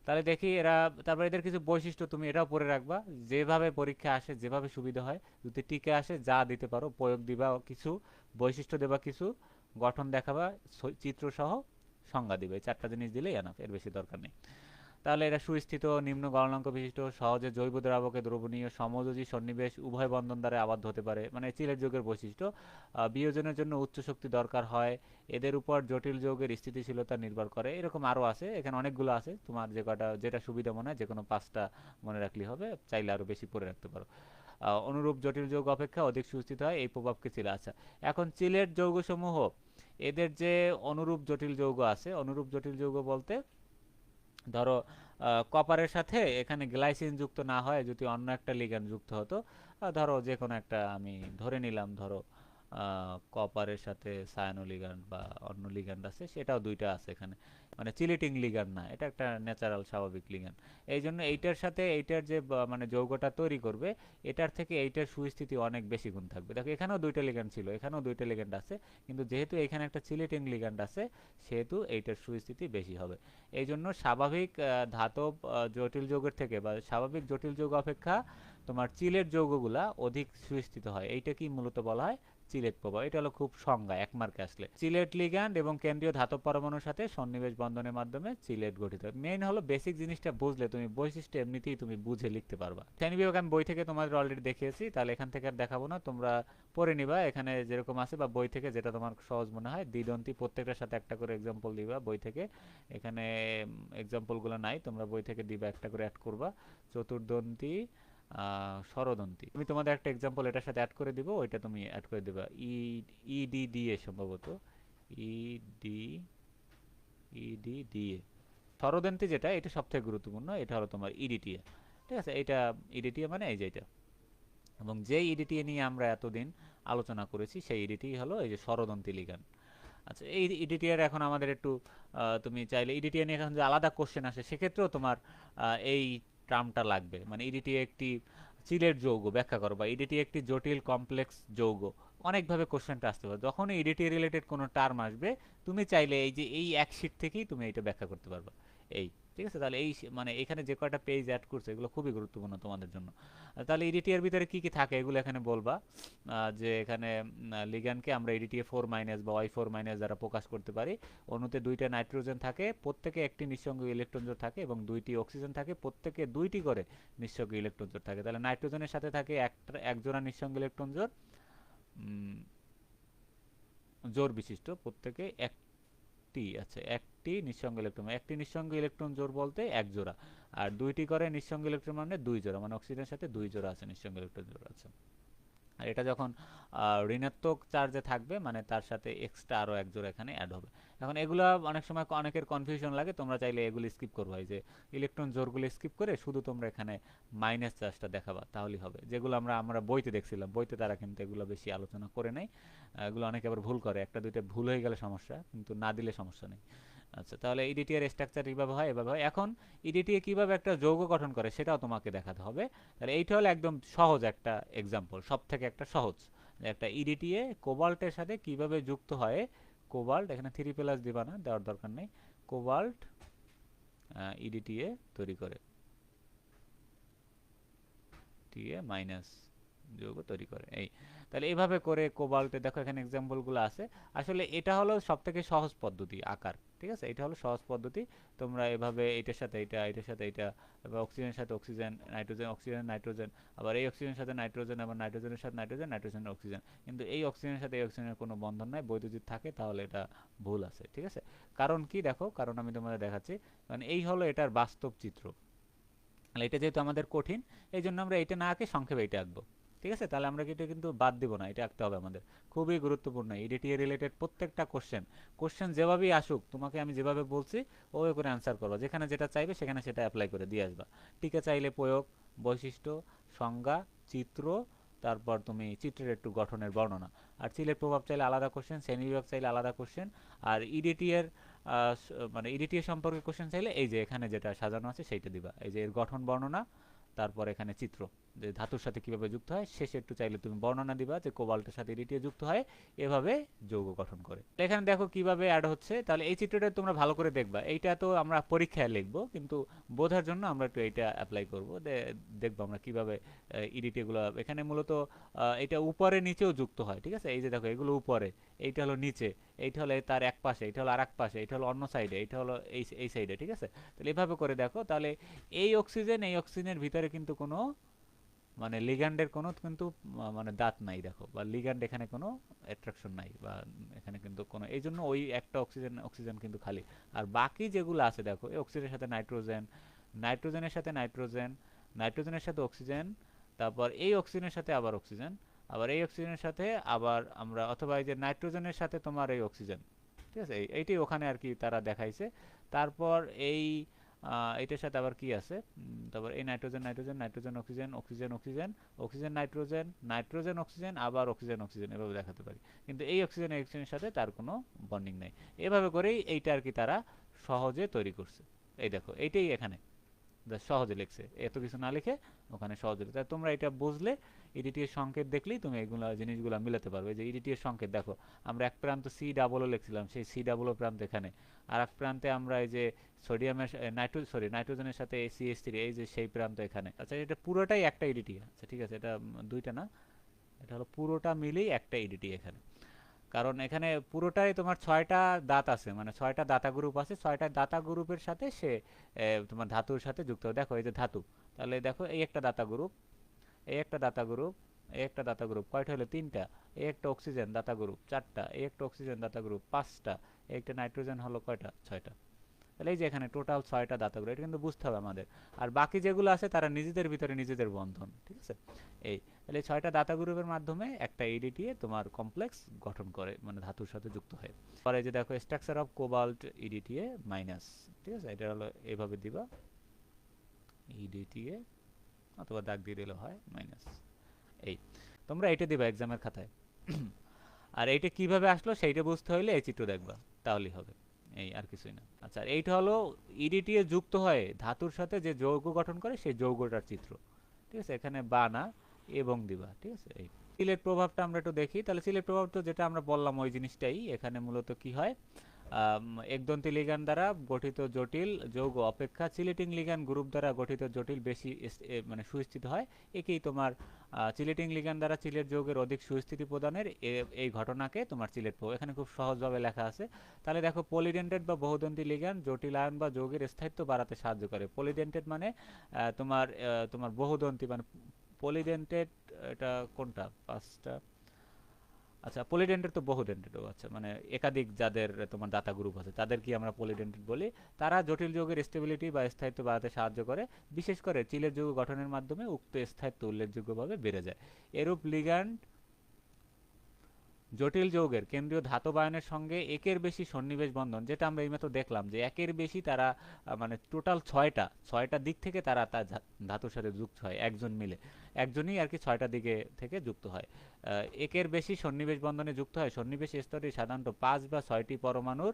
তাহলে দেখি এরা, তারপর এদের কিছু বৈশিষ্ট্য তুমি এটাও পড়ে রাখবা, যেভাবে পরীক্ষা আসে যেভাবে সুবিধা হয়, যদি টিকে আসে যা দিতে পারো প্রয়োগ দিবা কিছু, বৈশিষ্ট্য দেবা কিছু, গঠন দেখাবা, চিত্র সহ সংজ্ঞা দিবে। 4টা জিনিস দিলেই এনাফ, এর বেশি দরকার নেই। তাহলে এরা সুস্থিত, নিম্ন গলনাঙ্ক বিশিষ্ট, সহজে জৈব দ্রাবকে দ্রবণীয়, সমযোজী সন্নিবেশ, উভয় বন্ধন দ্বারা আবদ্ধ হতে পারে, মানে চিলের যৌগের বৈশিষ্ট্য। বিয়োজনের জন্য উচ্চ শক্তি দরকার হয়, এদের উপর জটিল যৌগের স্থিতিশীলতা নির্ভর করে। এরকম আরও আছে, এখানে অনেকগুলো আছে, তোমার যে কটা যেটা সুবিধা মনে হয় যে কোনো 5টা মনে রাখলেই হবে, চাইলে আরও বেশি পড়ে রাখতে পারো। অনুরূপ জটিল যৌগ অপেক্ষা অধিক সুস্থিত হয়, এই প্রভাবকে চিলে। আচ্ছা, এখন চিলের যৌগসমূহ, এদের যে অনুরূপ জটিল যৌগ আছে, অনুরূপ জটিল যৌগ বলতে ধরো কপারের সাথে এখানে গ্লাইসিন যুক্ত না হয়, যদি অন্য একটা লিগ্যান্ড যুক্ত হতো, ধরো যে কোনো একটা আমি ধরে নিলাম, ধরো কপারের সাথে সায়ানো লিগ্যান্ড বা অন্য লিগ্যান্ড আছে, সেটাও দুইটা আছে এখানে, মানে চিলিটিং লিগ্যান্ড না, এটা একটা ন্যাচারাল স্বাভাবিক লিগ্যান্ড। এই জন্য এইটার সাথে এইটার যে মানে যৌগটা তৈরি করবে, এটার থেকে এইটার সুস্থিতি অনেক বেশি গুণ থাকবে। দেখো এখানেও দুইটা লিগ্যান্ড ছিল, এখানেও দুইটা লিগ্যান্ড আছে, কিন্তু যেহেতু এখানে একটা চিলিটিং লিগ্যান্ড আছে, সেহেতু এইটার সুস্থিতি বেশি হবে। এই জন্য স্বাভাবিক ধাতব জটিল যৌগের থেকে বা স্বাভাবিক জটিল যৌগ অপেক্ষা তোমার চিলের যৌগগুলা অধিক সুস্থিত হয়। এইটা কি মূলত বলা হয় চিলেট প্রভাব। এটা হলো খুব সংজ্ঞা, এক মার্কে আসলে। চিলেট লিগ্যান্ড এবং কেন্দ্রীয় ধাতব পরমাণুর সাথে সন্নিবেশ বন্ধনের মাধ্যমে চিলেট গঠিত হয়। মেইন হলো বেসিক জিনিসটা বুঝলে তুমি বৈশিষ্ট্য এমনিতেই তুমি বুঝে লিখতে পারবা। শ্রেণী বিভাগ আমি বই থেকে তোমাদের অলরেডি দেখিয়েছি, তাহলে এখান থেকে আর দেখাবো না, তোমরা পড়ে নিবা এখানে যেরকম আছে, বা বই থেকে যেটা তোমার সহজ মনে হয়। দ্বিদন্তি প্রত্যেকটার সাথে একটা করে এক্সাম্পল দিবা বই থেকে, এখানে এক্সাম্পলগুলো নাই, তোমরা বই থেকে দিবা, একটা করে অ্যাড করবা। চতুর্দন্তি, স্বরদন্তি, আমি তোমাদের একটা এক্সাম্পল এটার সাথে অ্যাড করে দিব, ওইটা তুমি অ্যাড করে দিবা। ইডিডিএ সম্ভবত, ইডি ইডিডিএ। স্বরদন্তি যেটা, এটা সবথেকে গুরুত্বপূর্ণ, এটা হলো তোমার ইডিটিএ, ঠিক আছে। এটা ইডিটিএ মানে এই যে এটা, এবং যে ইডিটিএ নিয়ে আমরা এতদিন আলোচনা করেছি, সেই ইডিটি হলো এই যে স্বরদন্তি লিগ্যান্ড। আচ্ছা, এই ইডিটিএর এখন আমাদের একটু তুমি চাইলে ইডিটিএ নিয়ে এখন যে আলাদা কোশ্চেন আসে, সেক্ষেত্রেও তোমার এই টার্মটা লাগবে, মানে ইডিটি একটি চিলের যৌগ ব্যাখ্যা করো, বা ইডিটি একটি জটিল কমপ্লেক্স যৌগ। অনেকভাবে কোশ্চেনটা আসতে পারে, যখনই ইডিটি রিলেটেড কোনো টার্ম আসবে তুমি চাইলে এই যে এই এক শিট থেকেই তুমি এটা ব্যাখ্যা করতে পারবে। এই ঠিক আছে, তাহলে এই মানে এখানে যে কয়টা পেজ অ্যাড করছে এগুলো খুবই গুরুত্বপূর্ণ তোমাদের জন্য। তাহলে ইডিটি এর ভিতরে কি কি থাকে এগুলো এখানে বলবা। যে এখানে লিগ্যান্ডকে আমরা ইডিটিএ 4- বা Y4- দ্বারা প্রকাশ করতে পারি। অণুতে দুইটা নাইট্রোজেন থাকে, প্রত্যেকে একটি নিঃসঙ্গ ইলেকট্রন জোড় থাকে, এবং দুইটি অক্সিজেন থাকে, প্রত্যেকে দুইটি করে নিঃসঙ্গ ইলেকট্রন জোড় থাকে। তাহলে নাইট্রোজেনের সাথে থাকে এক জোড়া নিঃসঙ্গ ইলেকট্রন জোড়, জোড় বিশিষ্ট, প্রত্যেকে একটি নিঃসঙ্গ ইলেকট্রন, একটি নিঃসঙ্গ ইলেকট্রন জোড় বলতে এক জোড়া, আর দুইটি করে নিঃসঙ্গ ইলেকট্রন মানে দুই জোড়া, মানে অক্সিজেনের সাথে দুই জোড়া আছে নিঃসঙ্গ ইলেকট্রন জোড় আছে। আর এটা যখন ঋণাত্মক চার্জে থাকবে মানে তার সাথে এক্সট্রা আরও এক জোড়া এখানে অ্যাড হবে। এখন এগুলো অনেক সময় অনেকের কনফিউশন লাগে, তোমরা চাইলে এগুলি স্কিপ করবা, এই যে ইলেকট্রন জোড়গুলো স্কিপ করে শুধু তোমরা এখানে মাইনাস চার্জটা দেখাবা, তাহলেই হবে। যেগুলো আমরা বইতে দেখছিলাম, বইতে তারা কিন্তু এগুলো বেশি আলোচনা করে নাই। এগুলো অনেকে আবার ভুল করে, একটা দুইটা ভুল হয়ে গেলে সমস্যা, কিন্তু না দিলে সমস্যা নেই। আচ্ছা, তাহলে ইডিটি এর স্ট্রাকচার এইভাবে হয়, এভাবে হয়। এখন ইডিটি কিভাবে একটা যৌগ গঠন করে সেটাও তোমাকে দেখাতে হবে। তাহলে এইটা হলো একদম সহজ একটা এক্সাম্পল, সব থেকে একটা সহজ, একটা ইডিটিএ কোবাল্টের সাথে কিভাবে যুক্ত হয়। কোবাল্ট এখানে 3+ দিবা না, দেওয়ার দরকার নেই। কোবাল্ট ইডিটিএ তৈরি করে, টিএ মাইনাস যৌগ তৈরি করে। এই তাহলে এইভাবে করে কোবাল্টে দেখো এখানে এক্সাম্পলগুলো আছে। আসলে এটা হলো সবথেকে সহজ পদ্ধতি আকার, ঠিক আছে, এটা হলো সহজ পদ্ধতি। তোমরা এভাবে এটার সাথে এটা, এটার সাথে এটা, এবার অক্সিজেনের সাথে অক্সিজেন, নাইট্রোজেন, অক্সিজেন, নাইট্রোজেন, আবার এই অক্সিজেনের সাথে নাইট্রোজেন, আবার নাইট্রোজেনের সাথে নাইট্রোজেন, নাইট্রোজেনের অক্সিজেন। কিন্তু এই অক্সিজেনের সাথে এই অক্সিজেনের কোনো বন্ধন নাই, বৈদ্যুতিক যদি থাকে তাহলে এটা ভুল আছে, ঠিক আছে। কারণ কি দেখো, কারণ আমি তোমাদের দেখাচ্ছি, মানে এই হলো এটার বাস্তব চিত্র। এটা যেহেতু আমাদের কঠিন, এই জন্য আমরা এটা না আঁকে সংক্ষেপে এটা আঁকবো, ঠিক আছে। তাহলে আমরা এটা কিন্তু বাদ দিব না, এটা আঁকতে হবে আমাদের, খুবই গুরুত্বপূর্ণ। ইডিটিএ রিলেটেড প্রত্যেকটা কোশ্চেন যেভাবেই আসুক, তোমাকে আমি যেভাবে বলছি ওভাবে করে অ্যান্সার করো, যেখানে যেটা চাইবে সেখানে সেটা অ্যাপ্লাই করে দিয়ে আসবা। টিকা চাইলে প্রয়োগ, বৈশিষ্ট্য, সংজ্ঞা, চিত্র, তারপর তুমি চিত্রের একটু গঠনের বর্ণনা। আর চিলের প্রভাব চাইলে আলাদা কোশ্চেন, শ্রেণীবিভাগ চাইলে আলাদা কোশ্চেন। আর ইডিটিএর মানে ইডিটিএ সম্পর্কে কোশ্চেন চাইলে এই যে এখানে যেটা সাজানো আছে সেইটা দিবা, এই যে এর গঠন বর্ণনা, তারপর এখানে চিত্র, যে ধাতুর সাথে কিভাবে যুক্ত হয়, শেষে একটু চাইলে তুমি বর্ণনা দিবা যে কোবাল্টের সাথে ইডিটিএ যুক্ত হয় এভাবে যৌগ গঠন করে। এখানে দেখো কিভাবে অ্যাড হচ্ছে। তাহলে এই চিত্রটা তোমরা ভালো করে দেখবা, এইটা তো আমরা পরীক্ষায় লিখবো, কিন্তু বোঝার জন্য আমরা একটু এইটা অ্যাপ্লাই করবো, দেখবো আমরা কিভাবে ইডিটিএগুলো এখানে মূলত এটা উপরে নিচেও যুক্ত হয়, ঠিক আছে। এই যে দেখো এগুলো উপরে, এইটা হলো নিচে, এইটা হলো তার এক পাশে, এটা হলো আর এক পাশে, এটা হলো অন্য সাইডে, এটা হলো এই সাইডে, ঠিক আছে। তাহলে এভাবে করে দেখো, তাহলে এই অক্সিজেনের ভিতরে কিন্তু কোনো মানে লিগ্যান্ডের কোনো কিন্তু মানে দাঁত নাই দেখো, বা লিগ্যান্ড এখানে কোনো অ্যাট্রাকশন নাই, বা এখানে কিন্তু কোনো, এই জন্য ওই একটা অক্সিজেন কিন্তু খালি। আর বাকি যেগুলো আছে দেখো, এই অক্সিজেনের সাথে নাইট্রোজেন, নাইট্রোজেনের সাথে নাইট্রোজেন, নাইট্রোজেনের সাথে অক্সিজেন, তারপর এই অক্সিজেনের সাথে আবার অক্সিজেন, আবার এই অক্সিজেনের সাথে আবার আমরা, অথবা এই যে নাইট্রোজেনের সাথে তোমার এই অক্সিজেন, ঠিক আছে। এইটাই ওখানে আর কি তারা দেখাইছে। তারপর এই এটার সাথে আবার কি আছে, তারপর এই nitrogen nitrogen, nitrogen oxygen, oxygen oxygen, oxygen nitrogen, nitrogen oxygen, আবার অক্সিজেন অক্সিজেন, এভাবে দেখাতে পারি। কিন্তু এই অক্সিজেনের সাথে তার কোনো বন্ডিং নাই। এভাবে করেই এইটা আর কি তারা সহজে তৈরি করছে। এই দেখো এইটাই এখানে সহজে লিখছে, এত কিছু না লিখে ওখানে সহজে লিখছে। তোমরা এটা বুঝলে ইডিটিএর সংকেত দেখলেই তুমি এগুলো জিনিসগুলো মিলাতে পারবে। যে ইডিটিএর সংকেত দেখো, আমরা এক প্রান্ত সি ডাবলও লিখছিলাম, সেই সি ডাবলও প্রান্ত এখানে, আর এক প্রান্তে আমরা এই যে সোডিয়ামের নাইট্রোজেনের সাথে CH3, এই যে সেই প্রান্ত এখানে। আচ্ছা, এটা পুরোটাই একটা ইডিটি, আচ্ছা ঠিক আছে, এটা দুইটা না, এটা হলো পুরোটা মিলেই একটা ইডিটি এখানে। কারণ এখানে পুরোটাই তোমার 6টা দাঁত আছে, মানে 6টা দাতা গ্রুপ আছে, 6টা দাতা গ্রুপের সাথে সে তোমার ধাতুর সাথে যুক্ত। দেখো এই যে ধাতু, তাহলে দেখো এই একটা দাতা গ্রুপ, এই একটা দাতা গ্রুপ, এই একটা দাতা গ্রুপ, কয়টা হলো 3টা, এই একটা অক্সিজেন দাতা গ্রুপ 4টা, এই একটা অক্সিজেন দাতা গ্রুপ 5টা, এই একটা নাইট্রোজেন হলো কয়টা 6টা। তাহলে এই যে এখানে টোটাল 6টা দাতা গ্রুপ, এটা কিন্তু বুঝতে হবে আমাদের। আর বাকি যেগুলো আছে তারা নিজেদের ভিতরে নিজেদের বন্ধন, ঠিক আছে। এই তাহলে 6টা দাতা গ্রুপের মাধ্যমে একটা ইডিটিএ তোমার কমপ্লেক্স গঠন করে, মানে ধাতুর সাথে যুক্ত হয়। পরে যে দেখো structure of cobalt EDTA minus, ঠিক আছে, এটা হলো এইভাবে দিবা ইডিটিএ, অথবা দাগ দিয়ে দিলে হয় মাইনাস। এই তোমরা এটা দিবা এক্সামের খাতায়। আর এইটা কিভাবে আসলো সেইটা বুঝতে হইলে এই চিত্র দেখবা, তাহলেই হবে। এই আর কিছুই না। আচ্ছা, আর এইটা হলো ইডিটিএ যুক্ত হয় ধাতুর সাথে যে যৌগ গঠন করে সেই যৌগটার চিত্র। ঠিক আছে, এখানে বা না এবং দিবা। ঠিক আছে, এই সিলেট প্রভাবটা আমরা একটু দেখি। তাহলে সিলেট প্রভাব তো যেটা আমরা বললাম ওই জিনিসটাই। এখানে মূলত কি হয়, একদন্তী লিগ্যান্ড দ্বারা গঠিত জটিল যৌগ অপেক্ষা চিলেটিং লিগ্যান্ড গ্রুপ দ্বারা গঠিত জটিল বেশি মানে সুস্থিত হয়। একেই তোমার চিলেটিং লিগ্যান্ড দ্বারা চিলেট যৌগের অধিক সুস্থিতি প্রদানের এই ঘটনাকে তোমার চিলেট প্রভাব। এখানে খুব সহজভাবে লেখা আছে। তাহলে দেখো, পলিডেন্টেড বা বহুদন্তী লিগ্যান্ড জটিল আয়ন বা যৌগের স্থায়িত্ব বাড়াতে সাহায্য করে। পলিডেন্টেড মানে তোমার বহুদন্তী মানে পলিডেন্টেড, এটা কোনটা পাঁচটা? আচ্ছা, পলিডেন্টেড তো বহুডেন্টেড। আচ্ছা, মানে একাধিক যাদের তোমার দাতা গ্রুপ আছে তাদের কি আমরা পলিডেন্টেড বলি। তারা জটিল যৌগের স্টেবিলিটি বা স্থায়িত্ব বাড়াতে সাহায্য করে। বিশেষ করে চিলের যৌগ গঠনের মাধ্যমে উক্ত স্থায়িত্ব উল্লেখযোগ্যভাবে বেড়ে যায়। এরূপ লিগ্যান্ড জটিল যৌগের কেন্দ্রীয় ধাতব আয়নের সঙ্গে একের বেশি সন্নিবেশ বন্ধন, যেটা আমরা এইমাত্র দেখলাম যে একের বেশি তারা মানে টোটাল ছয়টা দিক থেকে তারা তার ধাতুর সাথে যুক্ত হয়, একজন মিলে, একজনই আর কি ছয়টা দিকে থেকে যুক্ত হয়। একের বেশি সন্নিবেশ বন্ধনে যুক্ত হয়। সন্নিবেশ স্তরটি সাধারণত 5 বা 6টি পরমাণুর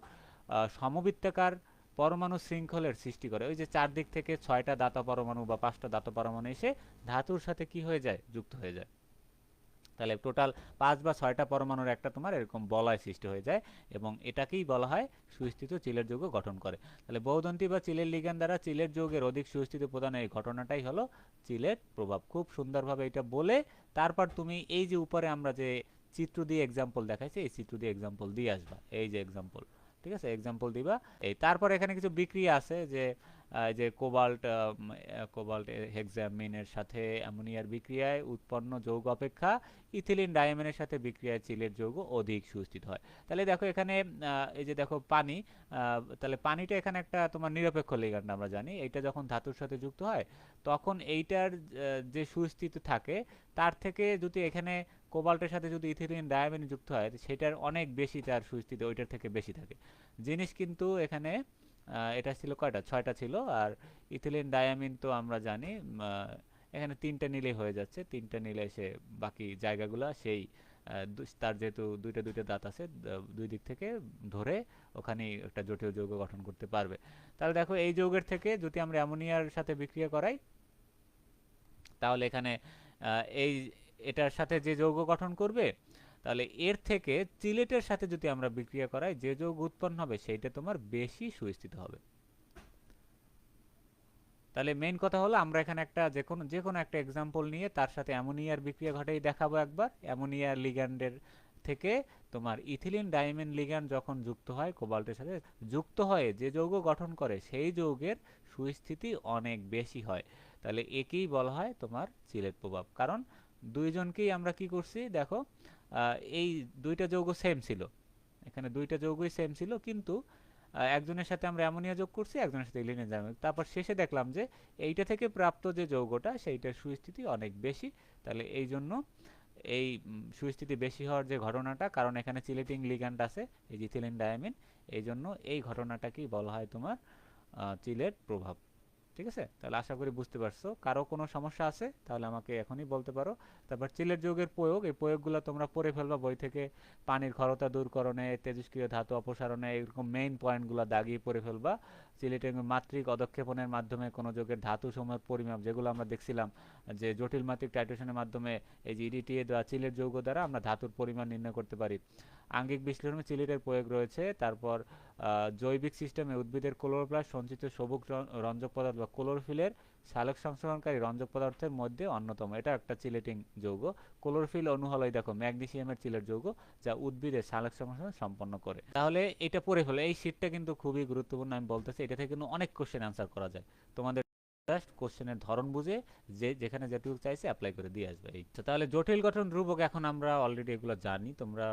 সমবৃত্তাকার পরমাণু শৃঙ্খলের সৃষ্টি করে। ওই যে চারদিক থেকে 6টা দাতা পরমাণু বা 5টা দাতা পরমাণু এসে ধাতুর সাথে কি হয়ে যায়, যুক্ত হয়ে যায়। তাহলে টোটাল 5 বা 6টা পরমাণুর একটা তোমার এরকম বলয় সৃষ্টি হয়ে যায় এবং এটাকেই বলা হয় সুস্থিত চিলের যৌগ গঠন করে। তাহলে বহুদন্তী বা চিলের লিগ্যান্ড দ্বারা চিলের যৌগের অধিক সুস্থিতি প্রদানের এই ঘটনাটাই হলো চিলের প্রভাব। খুব সুন্দরভাবে এটা বলে তারপর তুমি এই যে উপরে আমরা যে চিত্র দিয়ে এক্সাম্পল দেখাইছি এই চিত্র দিয়ে এক্সাম্পল দিয়ে আসবা। এই যে এক্সাম্পল, ঠিক আছে, এক্সাম্পল দিবা। এই তারপর এখানে কিছু বিক্রিয়া আছে যে কোবাল্ট হেক্সামিনের সাথে অ্যামোনিয়ার বিক্রিয়ায় উৎপন্ন যৌগ অপেক্ষা ইথিলিন ডায়ামিনের সাথে বিক্রিয়ায় চিলের যৌগ অধিক সুস্থিত হয়। তাহলে দেখো এখানে এই যে দেখো পানি, তাহলে পানিটা এখানে একটা তোমার নিরপেক্ষ লিগ্যান্ড আমরা জানি। এইটা যখন ধাতুর সাথে যুক্ত হয় তখন এইটার যে সুস্থিতি থাকে তার থেকে যদি এখানে কোবাল্টের সাথে যদি ইথিলিন ডায়ামিন যুক্ত হয় সেটার অনেক বেশি তার সুস্থিতি ওইটার থেকে বেশি থাকে। জিনিস কিন্তু এখানে এটা ছিল কয়টা, 6টা ছিল। আর ইথিলিন ডায়ামিন তো আমরা জানি এখানে 3টা নিলেই হয়ে যাচ্ছে। 3টা নিলে সে বাকি জায়গাগুলো সেই তার যেহেতু দুইটা দুইটা দাঁত আছে, দুই দিক থেকে ধরে ওখানে একটা জটিল যৌগ গঠন করতে পারবে। তাহলে দেখো এই যৌগের থেকে যদি আমরা অ্যামোনিয়ার সাথে বিক্রিয়া করাই তাহলে এখানে এই এটার সাথে যে যৌগ গঠন করবে, তাহলে এর থেকে চিলেটের সাথে যদি আমরা বিক্রিয়া করাই যে যৌগ উৎপন্ন হবে সেইটা তোমার বেশি সুস্থিত হবে। তাহলে মেইন কথা হলো আমরা এখানে একটা যে কোনো একটা এক্সাম্পল নিয়ে তার সাথে অ্যামোনিয়ার বিক্রিয়া ঘটাই দেখাবো একবার। অ্যামোনিয়ার লিগ্যান্ডের থেকে তোমার ইথিলিন ডাইমিন লিগ্যান্ড যখন যুক্ত হয় কোবাল্টের সাথে, যুক্ত হয়ে যে যৌগ গঠন করে সেই যৌগের সুস্থিতি অনেক বেশি হয়। তাহলে একেই বলা হয় তোমার চিলেট প্রভাব। কারণ দুইজনকেই আমরা কি করছি দেখো, এই দুইটা যৌগ সেম ছিল, এখানে দুইটা যৌগই সেম ছিল, কিন্তু একজনের সাথে আমরা অ্যামোনিয়া যোগ করছি, একজনের সাথে ইথিলিন যোগ। তারপর শেষে দেখলাম যে এইটা থেকে প্রাপ্ত যে যৌগটা সেইটার সুস্থিতি অনেক বেশি। তাহলে এই জন্য এই সুস্থিতি বেশি হওয়ার যে ঘটনাটা, কারণ এখানে চিলেটিং লিগ্যান্ড আছে এই যে ইথিলিন ডায়ামিন, এই জন্য এই ঘটনাটাকেই বলা হয় তোমার চিলেট প্রভাব। ঠিক আছে, তাহলে আশা করি বুঝতে পারছো। কারো কোনো সমস্যা আছে তাহলে আমাকে এখনই বলতে পারো। তারপর চিলেট যৌগের প্রয়োগ, এই প্রয়োগগুলো তোমরা পড়ে ফেলবা বই থেকে। পানির ক্ষরতা দূরকরণে, তেজস্ক্রিয় ধাতু অপসারণে, এরকম মেইন পয়েন্টগুলো দাগিয়ে পড়ে ফেলবা। চিলেটের মাত্রিক অদক্ষেপণের মাধ্যমে কোনো যৌগের ধাতু সমূহের পরিমাপ, যেগুলো আমরা দেখছিলাম যে জটিল মাত্রিক টাইট্রেশনের মাধ্যমে এই যে ইডিটিএ দেওয়া চিলেট যৌগ দ্বারা আমরা ধাতুর পরিমাণ নির্ণয় করতে পারি। আঙ্গিক বিশ্লেষণে চিলেটের প্রয়োগ রয়েছে। তারপর জৈবিক সিস্টেমে উদ্ভিদের ক্লোরোপ্লাস্ট সঞ্চিত সবুজ রঞ্জক পদার্থ বা ক্লোরোফিলের সালোক সংশ্লেষণকারী রঞ্জক পদার্থের মধ্যে অন্যতম। এটা একটা চিলেটিং যৌগ। ক্লোরোফিল অণু হলো দেখো ম্যাগনেসিয়ামের চিলেট যৌগ, যা উদ্ভিদের সালোক সংশ্লেষণ সম্পন্ন করে। তাহলে এটা পড়ে ফেলো। এই শীটটা কিন্তু খুবই গুরুত্বপূর্ণ, আমি বলতেছি। এটা থেকে কিন্তু অনেক কোশ্চেন অ্যান্সার করা যায়। তোমাদের জাস্ট কোশ্চেনের ধরন বুঝে যেখানে যেটুকু চাইছে অ্যাপ্লাই করে দিয়ে আসবে। এই তাহলে জটিল গঠন ধ্রুবক এখন আমরা অলরেডি এগুলো জানি। তোমরা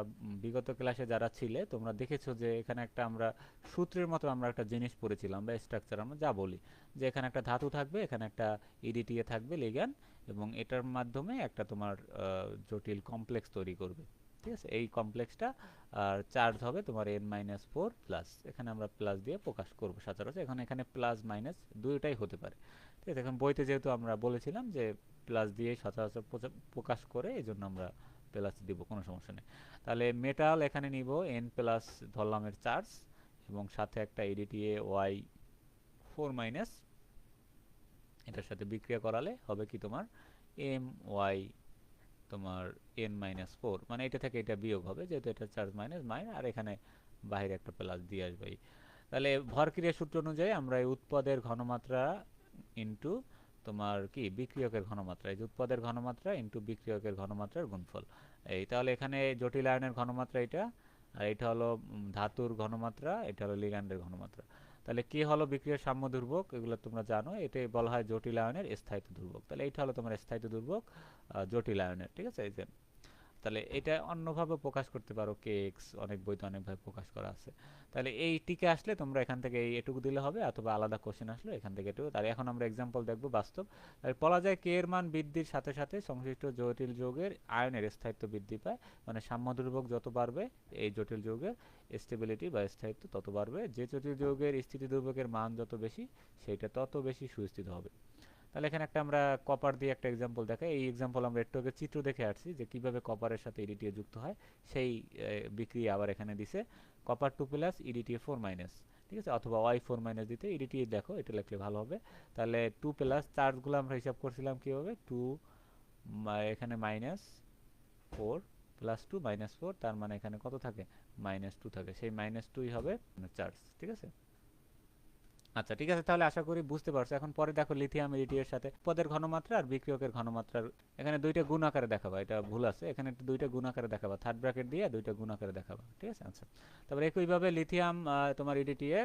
বিগত ক্লাসে যারা ছিলে তোমরা দেখেছো যে এখানে একটা আমরা সূত্রের মতো আমরা একটা জিনিস পড়েছিলাম বা স্ট্রাকচার আমরা যা বলি, যে এখানে একটা ধাতু থাকবে, এখানে একটা ইডিটিএ থাকবে লিগ্যান্ড, এবং এটার মাধ্যমে একটা তোমার জটিল কমপ্লেক্স তৈরি করবে। ঠিক আছে, এই কমপ্লেক্সটা আর চার্জ হবে তোমার n-4 প্লাস, এখানে আমরা প্লাস দিয়ে প্রকাশ করব সচরাচর। এখানে প্লাস মাইনাস দুইটাই হতে পারে। ঠিক আছে, এখন বইতে যেহেতু আমরা বলেছিলাম যে প্লাস দিয়ে সচরাচর প্রকাশ করে, এই জন্য আমরা প্লাস দিব, কোনো সমস্যা নেই। তাহলে মেটাল এখানে নিব n প্লাস ধরলাম এর চার্জ, এবং সাথে একটা EDTA y4 এটার সাথে বিক্রিয়া করালে হবে কি তোমার my তোমার n-4, মানে এটা থেকে এটা বিয়োগ হবে যেহেতু এটা চার্জ মাইনাস আর এখানে বাইরে একটা প্লাস দিয়ে আসবে। তাহলে ভরক্রিয়া সূত্র অনুযায়ী আমরা এই উৎপাদের ঘনমাত্রা ইনটু তোমার কি বিক্রিয়কের ঘনমাত্রা, এই যে উৎপাদের ঘনমাত্রা ইনটু বিক্রিয়কের ঘনমাত্রার গুণফল। এই তাহলে এখানে জটিল আয়নের ঘনমাত্রা এটা, আর এটা হলো ধাতুর ঘনমাত্রা, এটা হলো লিগ্যান্ডের ঘনমাত্রা। তাহলে কি হলো বিক্রিয়ার সাম্য দুর্ভোগ, এগুলো তোমরা জানো, এটাই বলা হয় জটিল আয়নের স্থায়িত্ব দুর্ভোগ। তাহলে এইটা হলো তোমার স্থায়িত্ব দুর্ভোগ জটিল আয়নের, ঠিক আছে। এই যে তাহলে এটা অন্যভাবে প্রকাশ করতে পারো, কেএক্স অনেক বইতে অনেকভাবে প্রকাশ করা আছে। তাহলে এই টিকে আসলে তোমরা এখান থেকে এই এটুকু দিলে হবে, অথবা আলাদা কোশ্চেন আসলে এখান থেকে এটুকু। তাহলে এখন আমরা এক্সাম্পল দেখব বাস্তব। তাহলে বলা যায় কে এর মান বৃদ্ধির সাথে সাথে সংশ্লিষ্ট জটিল যৌগের আয়নের স্থায়িত্ব বৃদ্ধি পায়, মানে সাম্য দুর্ভোগ যত বাড়বে এই জটিল যৌগের স্টেবিলিটি বা স্থায়িত্ব তত বাড়বে। যে জটিল যৌগের স্থিতি দুর্ভোগের মান যত বেশি সেটা তত বেশি সুস্থিত হবে। তাহলে এখানে একটা আমরা কপার দিয়ে একটা এক্সাম্পল দেখাই। এই এক্সাম্পল আমরা একটু আগে চিত্র দেখে আসছি যে কিভাবে কপারের সাথে EDTA যুক্ত হয়, সেই বিক্রিয়া আবার এখানে দিছে কপার 2 প্লাস EDTA 4 ঠিক আছে, অথবা y4 দিতে EDTA দেখো, এটা লিখলে ভালো হবে। তাহলে 2 প্লাস চার্জগুলো আমরা হিসাব করছিলাম কিভাবে, 2 এখানে -4 প্লাস 2 -4, তার মানে এখানে কত থাকে -2 থাকে, সেই -2ই হবে চার্জ, ঠিক আছে। আচ্ছা ঠিক আছে, তাহলে আশা করি বুঝতে পারছো। এখন পরে দেখো লিথিয়াম এর সাথে পদের ঘনমাত্রা আর বিক্রিয়কের ঘনমাত্রার এখানে দুইটা গুণ আকারে দেখাবা, এটা ভুল আছে, এখানে দুইটা গুণ আকারে দেখাবা, থার্ড ব্র্যাকেট দিয়ে দুইটা গুণ আকারে দেখাবা, ঠিক আছে। আচ্ছা তারপরে একইভাবে লিথিয়াম তোমার EDTA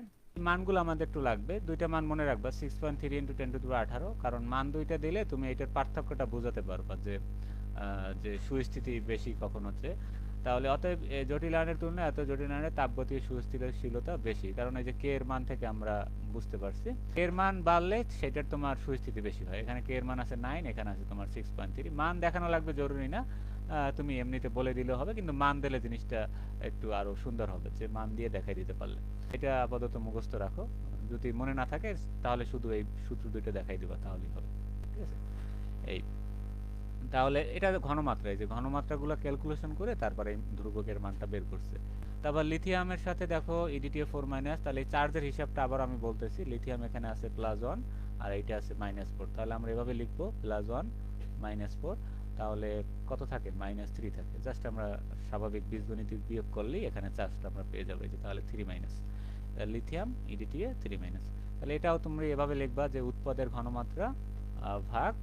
মানগুলো আমাদের একটু লাগবে, দুইটা মান মনে রাখবা, 6.3 × 10⁻18, কারণ মান দুইটা দিলে তুমি এটার পার্থক্যটা বোঝাতে পারবা যে যে সুস্থিতি বেশি কখন হচ্ছে। তাহলে অতএব জটিল আয়নের তুলনায় এত জটিল আয়নের তাপগতীয় সুস্থিতিশীলতা বেশি, কারণ এই যে কে এর মান থেকে আমরা বুঝতে পারছি কে এর মান বাড়লে সেটার তোমার সুস্থিতি বেশি হয়। এখানে কে এর মান আছে 9, এখানে আছে তোমার 6.3। মান দেখানো লাগবে জরুরি না, তুমি এমনিতে বলে দিলেও হবে, কিন্তু মান দিলে জিনিসটা একটু আরো সুন্দর হবে, যে মান দিয়ে দেখাই দিতে পারলে। এটা আপাতত মুখস্থ রাখো, যদি মনে না থাকে তাহলে শুধু এই সূত্র দুইটা দেখাই দিবা তাহলেই হবে, ঠিক আছে। এই তাহলে এটা ঘনমাত্রা, এই যে ঘনমাত্রাগুলো ক্যালকুলেশন করে তারপরে ধ্রুবকের মানটা বের করছে। তারপর লিথিয়ামের সাথে দেখো EDTA 4 তাহলে চার্জের হিসাবটা আবার আমি বলতেছি, লিথিয়াম এখানে আছে +1 আর এইটা আছে -4, তাহলে আমরা এভাবে লিখবো +1 -4, তাহলে কত থাকে -3 থাকে। জাস্ট আমরা স্বাভাবিক বীজগণিতিক বিয়োগ করলেই এখানে চার্জটা আমরা পেয়ে যাবো, এই যে তাহলে 3- লিথিয়াম EDTA 3-। তাহলে এটাও তুমি এভাবে লিখবা যে উৎপাদের ঘনমাত্রা ভাগ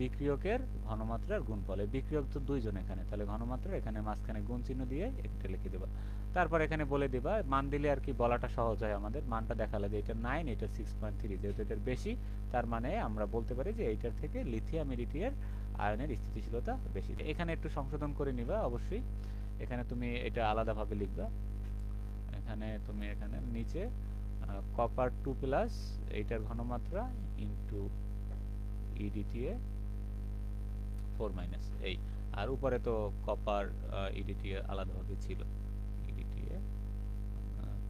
বিক্রিয়কের ঘনমাত্রার গুণফল। এই বিক্রিয়ক তো দুইজন এখানে, তাহলে ঘনমাত্রা এখানে মাঝখানে গুণ চিহ্ন দিয়ে এটা লিখে দেবা। তারপর এখানে বলে দিবা, মান দিলে আর কি বলাটা সহজ হয় আমাদের, মানটা দেখালে যে এটা 9, এটা 6.3, যেহেতু এটার বেশি তার মানে আমরা বলতে পারি যে এইটার থেকে লিথিয়াম EDTA আয়নের স্থিতিশীলতা বেশি। এখানে একটু সংশোধন করে নিবা অবশ্যই, এখানে তুমি এটা আলাদাভাবে লিখবা। এখানে তুমি এখানে নিচে কপার 2 প্লাস এইটার ঘনমাত্রা ইনটু EDTA 4- এই, আর উপরে তো কপার EDTA আলাদাভাবে ছিল, EDTA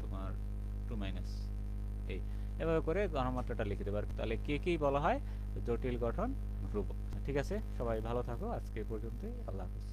তোমার 2- এই, এভাবে করে ঘনমাত্রাটা লিখে দেবার। তাহলে কি বলা হয় জটিল গঠন ধ্রুবক। ঠিক আছে, সবাই ভালো থাকো, আজকে এই পর্যন্তই, আল্লাহ হাফেজ।